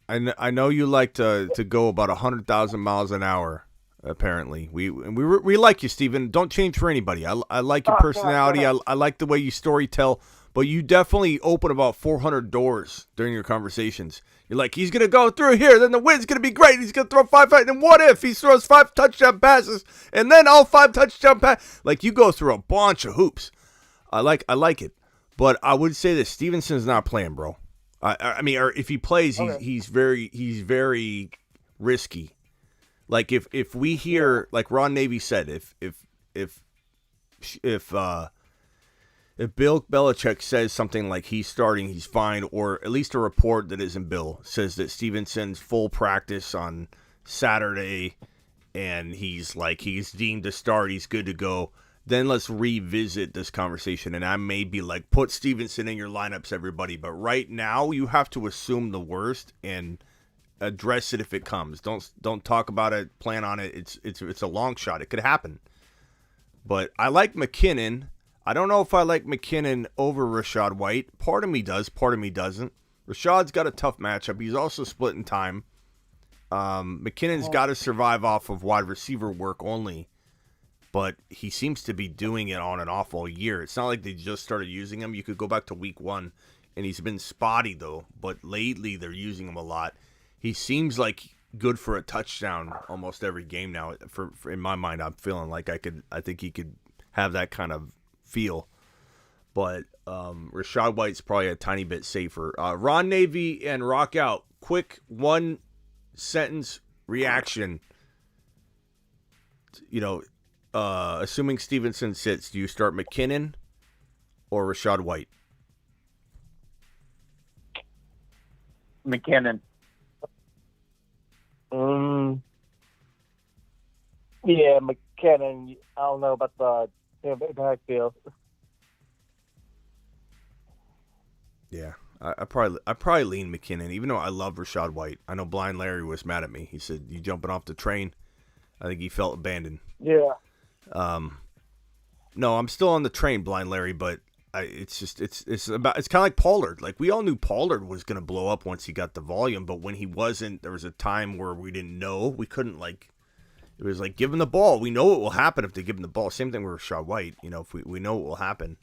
I know you like to go about 100,000 miles an hour. Apparently, we like you, Steven. Don't change for anybody. I like your personality. I like the way you storytell. But you definitely open about 400 doors during your conversations. You're like, he's going to go through here, then the wind's going to be great. He's going to throw 5, and what if he throws 5 touchdown passes, and then all 5 touchdown passes? Like, you go through a bunch of hoops. I like it. But I would say that Stevenson's not playing, bro. I mean, or if he plays, he's very risky. Like, if we hear, like Ron Navy said, if Bill Belichick says something like he's starting, he's fine, or at least a report that isn't Bill says that Stevenson's full practice on Saturday and he's deemed to start, he's good to go, then let's revisit this conversation. And I may be like, put Stevenson in your lineups, everybody. But right now, you have to assume the worst and address it if it comes. Don't talk about it, plan on it. It's a long shot. It could happen. But I like McKinnon. I don't know if I like McKinnon over Rachaad White. Part of me does, part of me doesn't. Rashad's got a tough matchup. He's also splitting time. McKinnon's got to survive off of wide receiver work only, but he seems to be doing it on and off all year. It's not like they just started using him. You could go back to week 1, and he's been spotty, though, but lately they're using him a lot. He seems like good for a touchdown almost every game now. For in my mind, I'm feeling like I think he could have that kind of feel. But Rachaad White's probably a tiny bit safer. Ron Navy and Rock Out. Quick 1-sentence reaction. Assuming Stevenson sits, do you start McKinnon or Rachaad White? McKinnon. Yeah, McKinnon. I don't know about the backfield. Yeah, I probably lean McKinnon, even though I love Rachaad White. I know Blind Larry was mad at me. He said, "You jumping off the train?" I think he felt abandoned. Yeah. No, I'm still on the train, Blind Larry, but it's kind of like Pollard. Like, we all knew Pollard was going to blow up once he got the volume, but when he wasn't, there was a time where we didn't know. We couldn't, like, it was like, give him the ball. We know what will happen if they give him the ball. Same thing with Rachaad White. If we know what will happen.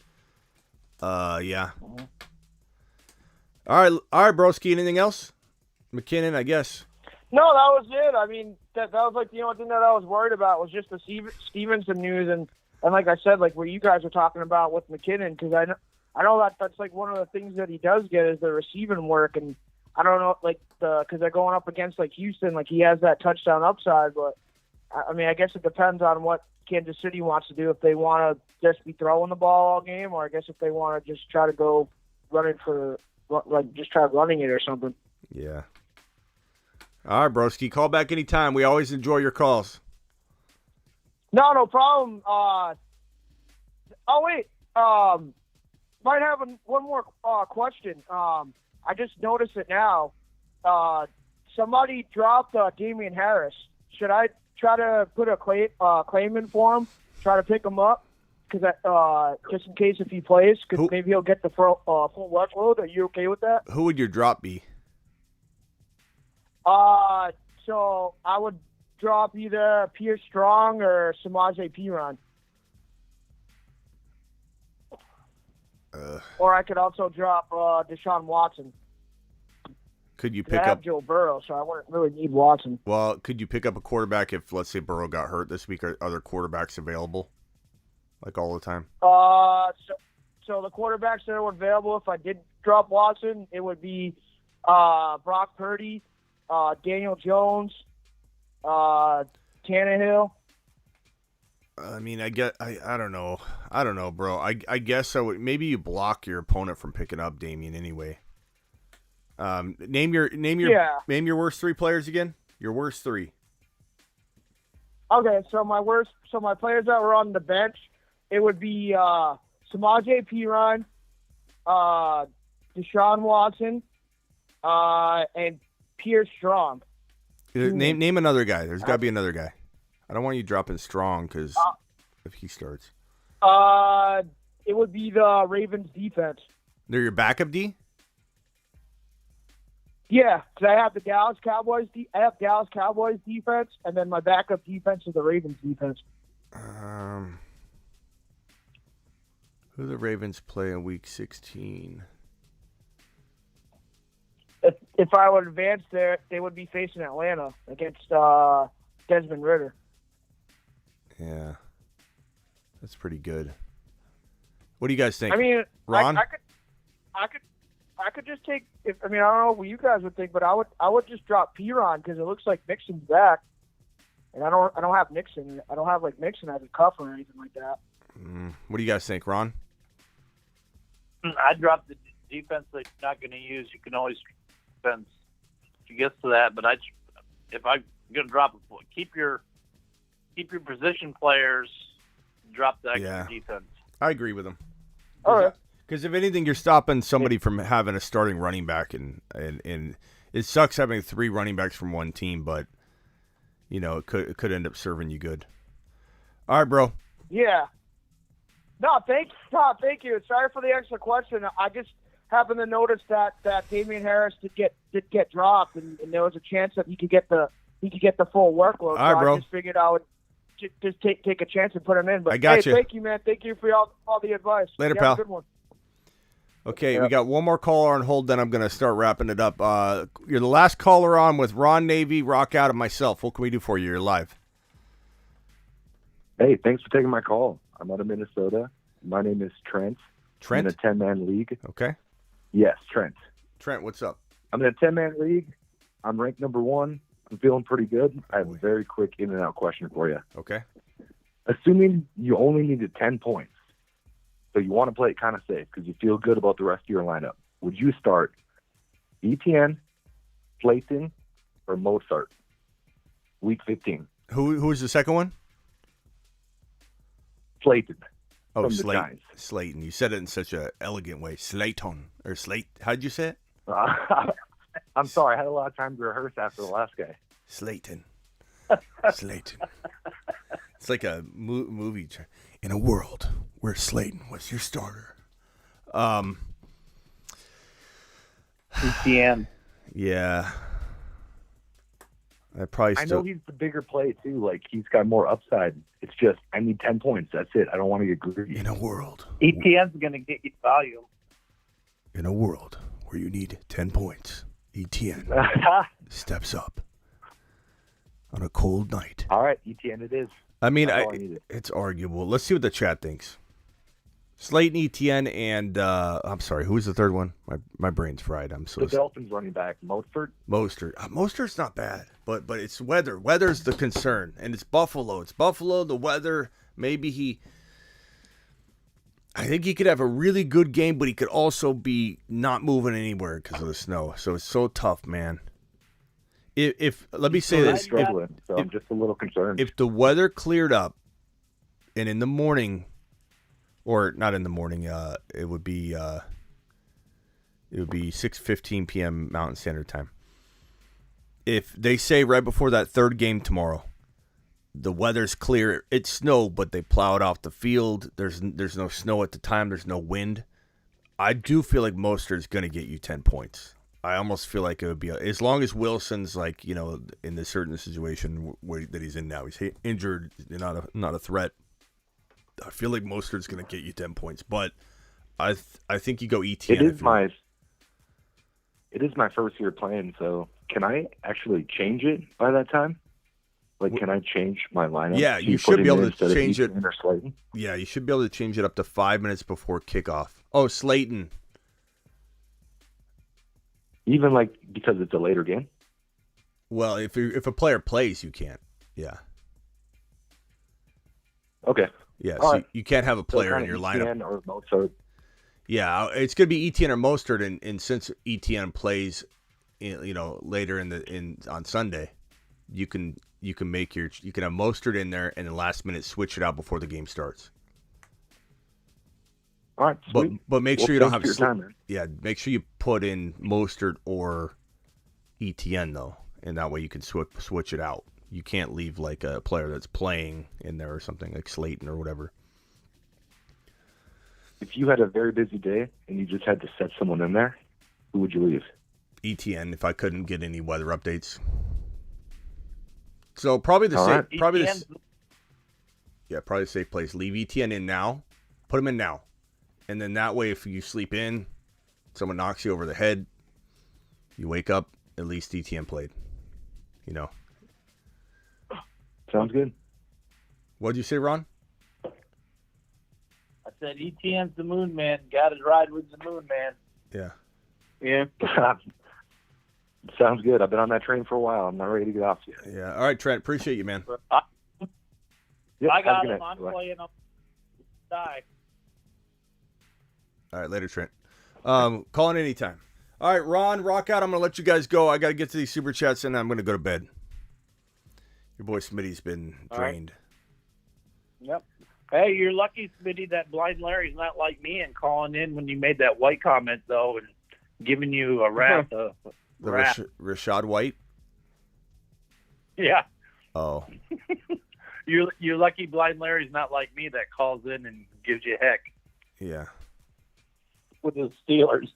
Yeah. All right, broski. Anything else? McKinnon, I guess. No, that was it. I mean, that was like the only thing that I was worried about was just the Stevenson news, and like I said, like what you guys were talking about with McKinnon, because I know that's like one of the things that he does get is the receiving work, and I don't know, like because they're going up against like Houston, like he has that touchdown upside, but I mean, I guess it depends on what Kansas City wants to do, if they want to just be throwing the ball all game, or I guess if they want to just try to go running just try running it or something. Yeah. All right, broski. Call back anytime. We always enjoy your calls. No problem. Wait. Might have one more question. I just noticed it now. Somebody dropped Damian Harris. Should I try to put a claim in for him? Try to pick him up? Because just in case if he plays, because maybe he'll get the full workload. Are you okay with that? Who would your drop be? So I would drop either Pierce Strong or Samaje Perine. Or I could also drop Deshaun Watson. Could you pick I have up Joe Burrow, so I wouldn't really need Watson. Well, could you pick up a quarterback if, let's say, Burrow got hurt this week? Are other quarterbacks available, like all the time? So the quarterbacks that are available, if I did drop Watson, it would be Brock Purdy, Daniel Jones, Tannehill. I mean, I don't know, bro. I guess I would. Maybe you block your opponent from picking up Damian anyway. Name your worst 3 players again. Your worst 3. Okay, so my players that were on the bench it would be Samaje Perine, Deshaun Watson, and Pierce Strong. Name another guy. There's got to be another guy. I don't want you dropping Strong because if he starts. It would be the Ravens defense. They're your backup D? Yeah, because I have the Dallas Cowboys. I have Dallas Cowboys defense, and then my backup defense is the Ravens defense. Who do the Ravens play in Week 16? If I would advance there, they would be facing Atlanta against Desmond Ridder. Yeah, that's pretty good. What do you guys think? I mean, Ron? I could just take. I don't know what you guys would think, but I would just drop Perine because it looks like Mixon's back, and I don't have Mixon. I don't have like Mixon as a cuff or anything like that. What do you guys think, Ron? I drop the defense that you're not going to use. You can always defense if you get to that, but if I'm going to drop it, keep your position players. Drop the extra defense. I agree with him. All right. Because if anything, you're stopping somebody from having a starting running back, and it sucks having 3 running backs from one team, but it could end up serving you good. All right, bro. Yeah. No, thank you. Sorry for the extra question. I just happened to notice that Damian Harris did get dropped, and there was a chance that he could get the full workload. All right, bro. I just figured I would just take a chance and put him in. But I got you. Thank you, man. Thank you for all the advice. Later, You pal. have a good one. Okay, we got one more caller on hold, then I'm going to start wrapping it up. You're the last caller on with Ron Navy, Rock Out, and myself. What can we do for you? You're live. Hey, thanks for taking my call. I'm out of Minnesota. My name is Trent. Trent? I'm in a 10-man league. Okay. Yes, Trent. Trent, what's up? I'm in a 10-man league. I'm ranked number 1. I'm feeling pretty good. I have a very quick in-and-out question for you. Okay. Assuming you only needed 10 points, so you want to play it kind of safe because you feel good about the rest of your lineup, would you start ETN, Slayton, or Mozart? Week 15. Who is the second one? Slayton. Oh, from the Giants. Slayton. You said it in such an elegant way. Slayton. Or Slate. How'd you say it? I'm sorry. I had a lot of time to rehearse after the last guy. Slayton. Slayton. It's like a movie. In a world where Slayton was your starter. ETN. Yeah. I know he's the bigger play, too. Like, he's got more upside. It's just, I need 10 points. That's it. I don't want to get greedy. In a world. ETN's going to get you value. In a world where you need 10 points, ETN steps up on a cold night. All right, ETN it is. I mean, needed. it's arguable. Let's see what the chat thinks. Slayton, ETN, and I'm sorry, who was the third one? My brain's fried. I'm so The Dolphins running back, Mostert. Mostert's not bad, but it's weather. Weather's the concern, and it's Buffalo. It's Buffalo. The weather. Maybe I think he could have a really good game, but he could also be not moving anywhere because of the snow. So it's so tough, man. If let me say this, I'm just a little concerned. If the weather cleared up, and in the morning, or not in the morning, it would be 6:15 p.m. Mountain Standard Time. If they say right before that third game tomorrow, the weather's clear, it's snow, but they plow it off the field. There's no snow at the time. There's no wind. I do feel like Mostert's going to get you 10 points. I almost feel like it would be as long as Wilson's in this certain situation that he's in now. He's injured, not a threat. I feel like Mostert's going to get you 10 points, but I think you go ETN. It is my first year playing, so can I actually change it by that time? Like, can I change my lineup? Yeah, you should be able to change it. Or Slayton? Yeah, you should be able to change it up to 5 minutes before kickoff. Oh, Slayton. Even because it's a later game? Well, if a player plays, you can't. Yeah. Okay. Yeah, so you can't have a player in your ETN lineup. Or Mozart. Yeah, it's going to be ETN or Mostert, and since ETN plays, later on Sunday, you can have Mostert in there, and then last minute switch it out before the game starts. All right, sweet. But make Well, sure you don't thanks have for your time, man. yeah. Make sure you put in Mostert or ETN though, and that way you can switch it out. You can't leave like a player that's playing in there or something like Slayton or whatever. If you had a very busy day and you just had to set someone in there, who would you leave? ETN if I couldn't get any weather updates. So probably the All safe, right. probably ETN probably the safe place. Leave ETN in now, put him in now, and then that way if you sleep in, someone knocks you over the head, you wake up, at least ETN played. You know. Sounds good. What'd you say, Ron? I said ETN's the moon man. Got to ride with the moon man. Yeah. Yeah. Sounds good. I've been on that train for a while. I'm not ready to get off yet. Yeah. All right, Trent. Appreciate you, man. Yep, I have a got good him. night. I'm Bye. playing him. Die. All right, later, Trent. Call in anytime. All right, Ron, rock out. I'm going to let you guys go. I got to get to these super chats, and I'm going to go to bed. Your boy Smitty's been All right. drained. Yep. Hey, you're lucky, Smitty, that Blind Larry's not like me and calling in when you made that white comment, though, and giving you a wrath. The Rashad White? Yeah. Oh. You're lucky Blind Larry's not like me that calls in and gives you heck Yeah. with the Steelers.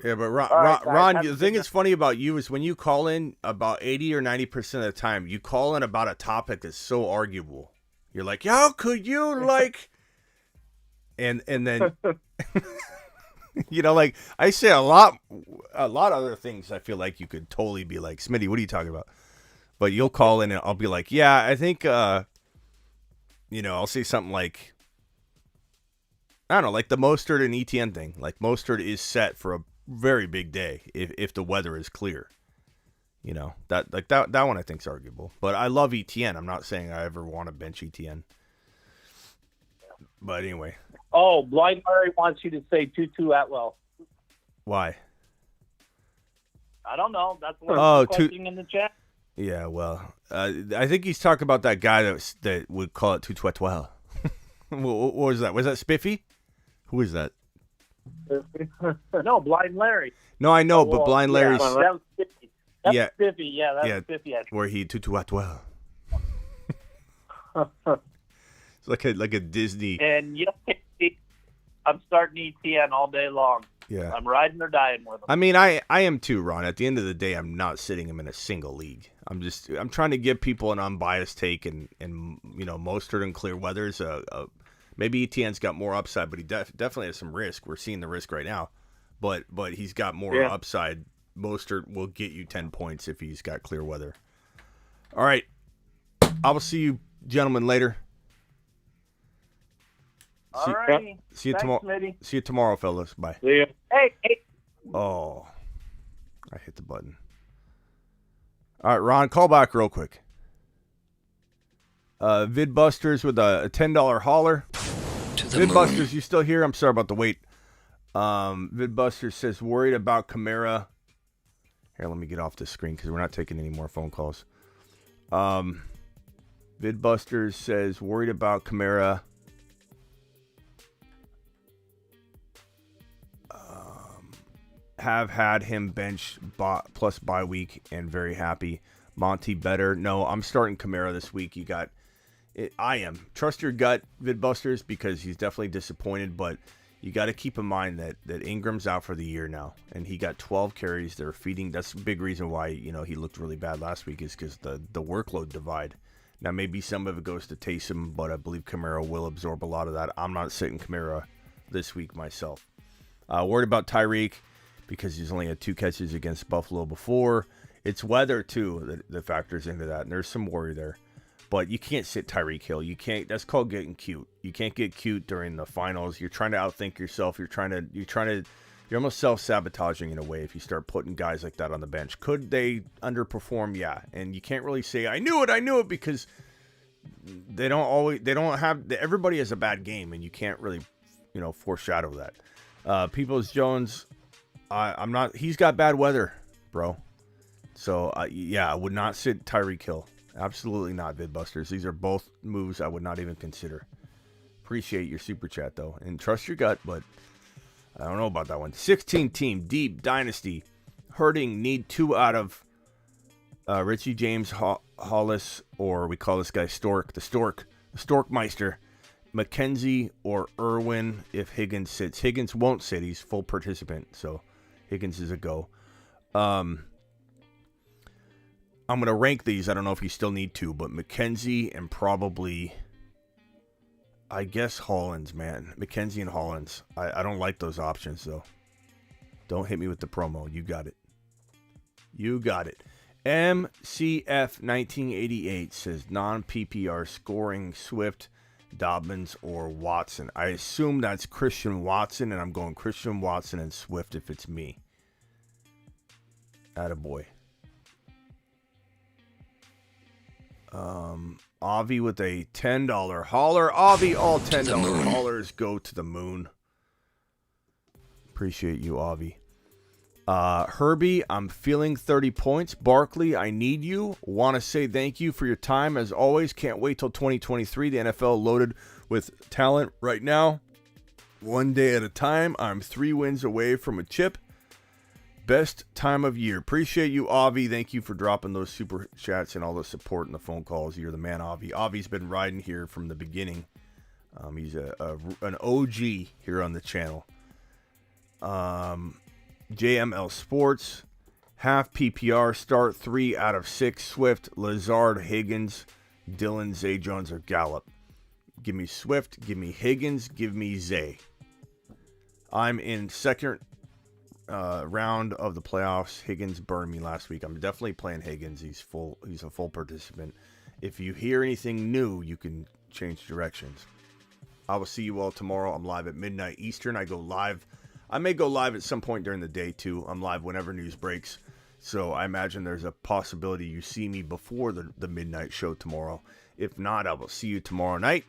Yeah, but Ron, All right, guys, Ron have the a thing good that's funny about you is when you call in about 80 or 90% of the time, you call in about a topic that's so arguable. You're like, how could you like, and then, you know, like I say a lot of other things. I feel like you could totally be like, Smitty, what are you talking about? But you'll call in and I'll be like, yeah, I think, you know, I'll say something like, I don't know, like the Mostert and ETN thing. Like Mostert is set for a very big day if the weather is clear. You know, that one I think is arguable. But I love ETN. I'm not saying I ever want to bench ETN. But anyway. Oh, Blind Larry wants you to say Tutu Atwell. Why? I don't know. That's what Oh, I'm questioning in the chat. Yeah, well, I think he's talking about that guy that would call it Tutwatwell. What was that? Was that Spiffy? Who is that? No, Blind Larry. No, I know, but Well, Blind Larry's... Yeah, that was 50. That's Yeah. 50. Yeah, that's 50. Actually. Where he Tutwatwell. It's like a Disney... And you know, I'm starting ETN all day long. Yeah. I'm riding or dying with him. I mean, I am too, Ron. At the end of the day, I'm not sitting him in a single league. I'm trying to give people an unbiased take, and you know, Mostert and Clearweather's maybe ETN's got more upside, but he definitely has some risk. We're seeing the risk right now, but he's got more upside. Mostert will get you 10 points if he's got clear weather. All right, I will see you gentlemen later. All right. See you Thanks, tomorrow. Smitty. See you tomorrow, fellas. Bye. See ya. Hey. Oh, I hit the button. All right, Ron, call back real quick. Vidbusters with a $10 hauler. Vidbusters, you still here? I'm sorry about the wait. Vidbusters says, worried about Kamara. Here, let me get off this screen because we're not taking any more phone calls. Vidbusters says, worried about Kamara. Have had him bench plus bye week and very happy. Monty better. No, I'm starting Kamara this week. You got it. I am. Trust your gut, Vidbusters, because he's definitely disappointed, but you got to keep in mind that Ingram's out for the year now, and he got 12 carries. They're feeding. That's a big reason why, you know, he looked really bad last week, is because the workload divide. Now, maybe some of it goes to Taysom, but I believe Kamara will absorb a lot of that. I'm not sitting Kamara this week myself. Worried about Tyreek, because he's only had 2 catches against Buffalo before. It's weather, too, that factors into that, and there's some worry there. But you can't sit Tyreek Hill. You can't. That's called getting cute. You can't get cute during the finals. You're trying to outthink yourself. You're almost self-sabotaging in a way if you start putting guys like that on the bench. Could they underperform? Yeah. And you can't really say, I knew it, because everybody has a bad game, and you can't really, foreshadow that. Peoples Jones, he's got bad weather, bro. So, I would not sit Tyreek Hill. Absolutely not, Vidbusters. These are both moves I would not even consider. Appreciate your super chat, though. And trust your gut, but I don't know about that one. 16-team, deep, dynasty. Hurting, need 2 out of Richie James Hollis, or we call this guy Stork, the Storkmeister. McKenzie or Irwin if Higgins sits. Higgins won't sit. He's full participant, so Higgins is a go. I'm going to rank these. I don't know if you still need to, but McKenzie and probably, I guess, Hollins, man. McKenzie and Hollins. I don't like those options, though. Don't hit me with the promo. You got it. You got it. MCF 1988 says non-PPR scoring Swift, Dobbins, or Watson. I assume that's Christian Watson, and I'm going Christian Watson and Swift if it's me. Attaboy. Avi with a $10 holler. Avi, all $10 hollers go to the moon. Appreciate you, Avi. Herbie, I'm feeling 30 points. Barkley, I need you. Want to say thank you for your time as always. Can't wait till 2023. The NFL loaded with talent right now. One day at a time. I'm 3 wins away from a chip. Best time of year. Appreciate you, Avi. Thank you for dropping those super chats and all the support and the phone calls. You're the man, Avi. Avi's been riding here from the beginning. He's an OG here on the channel. JML Sports, half PPR, start 3 out of 6. Swift, Lazard, Higgins, Dillon, Zay Jones, or Gallup. Give me Swift, give me Higgins, give me Zay. I'm in second round of the playoffs. Higgins burned me last week. I'm definitely playing Higgins. He's a full participant. If you hear anything new, you can change directions. I will see you all tomorrow. I'm live at midnight Eastern. I go live. I may go live at some point during the day, too. I'm live whenever news breaks. So I imagine there's a possibility you see me before the midnight show tomorrow. If not, I will see you tomorrow night.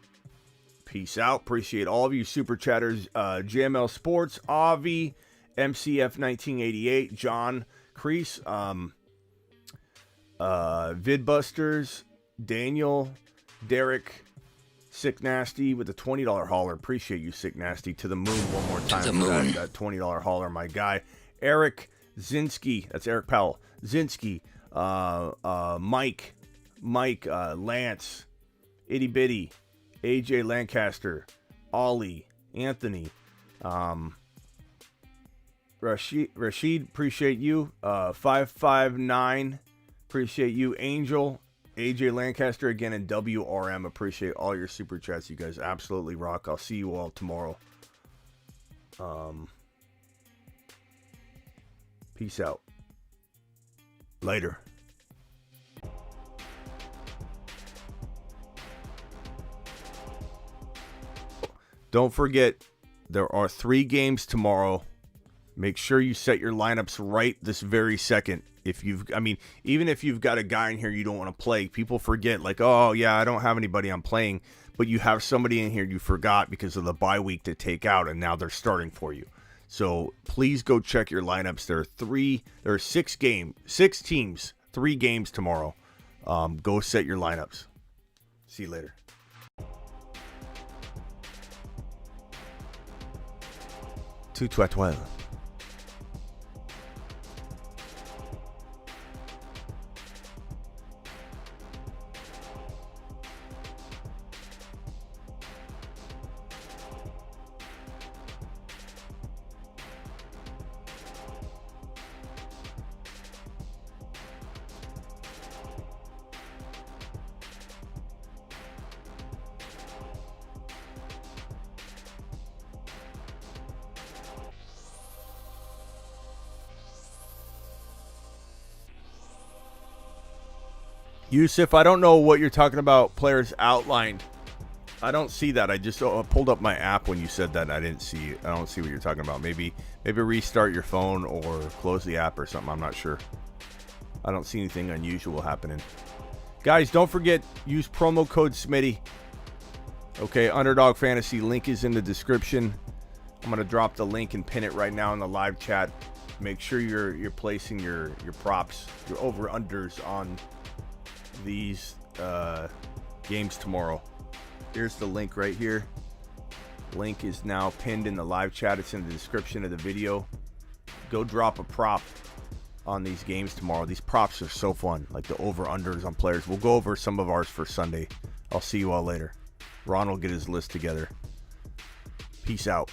Peace out. Appreciate all of you super chatters. JML Sports, Avi, MCF 1988, John Crease, Vidbusters, Daniel, Derek, Sick Nasty with a $20 holler. Appreciate you, Sick Nasty. To the moon one more time. To the moon. That $20 holler, my guy. Eric Zinski. That's Eric Powell. Zinski. Mike, Lance, Itty Bitty, AJ Lancaster, Ollie, Anthony, Rashid, appreciate you. 559, appreciate you. Angel, AJ Lancaster again, and WRM, appreciate all your super chats. You guys absolutely rock. I'll see you all tomorrow. Peace out. Later. Don't forget, there are 3 games tomorrow. Make sure you set your lineups right this very second. Even if you've got a guy in here you don't want to play, people forget, like, oh, yeah, I don't have anybody I'm playing. But you have somebody in here you forgot because of the bye week to take out, and now they're starting for you. So please go check your lineups. There are 6 teams, 3 games tomorrow. Go set your lineups. See you later. Tout à toi. Yusuf, I don't know what you're talking about, players outlined. I don't see that. I just pulled up my app when you said that, and I didn't see it. I don't see what you're talking about. Maybe restart your phone or close the app or something. I'm not sure. I don't see anything unusual happening. Guys, don't forget, use promo code Smitty. Okay, Underdog Fantasy, link is in the description. I'm going to drop the link and pin it right now in the live chat. Make sure you're placing your props, your over-unders on these games tomorrow. Here's the link right here. Link is now pinned in the live chat. It's in the description of the video. Go drop a prop on these games tomorrow. These props are so fun, like the over-unders on players. We'll go over some of ours for Sunday. I'll see you all later. Ron will get his list together. Peace out.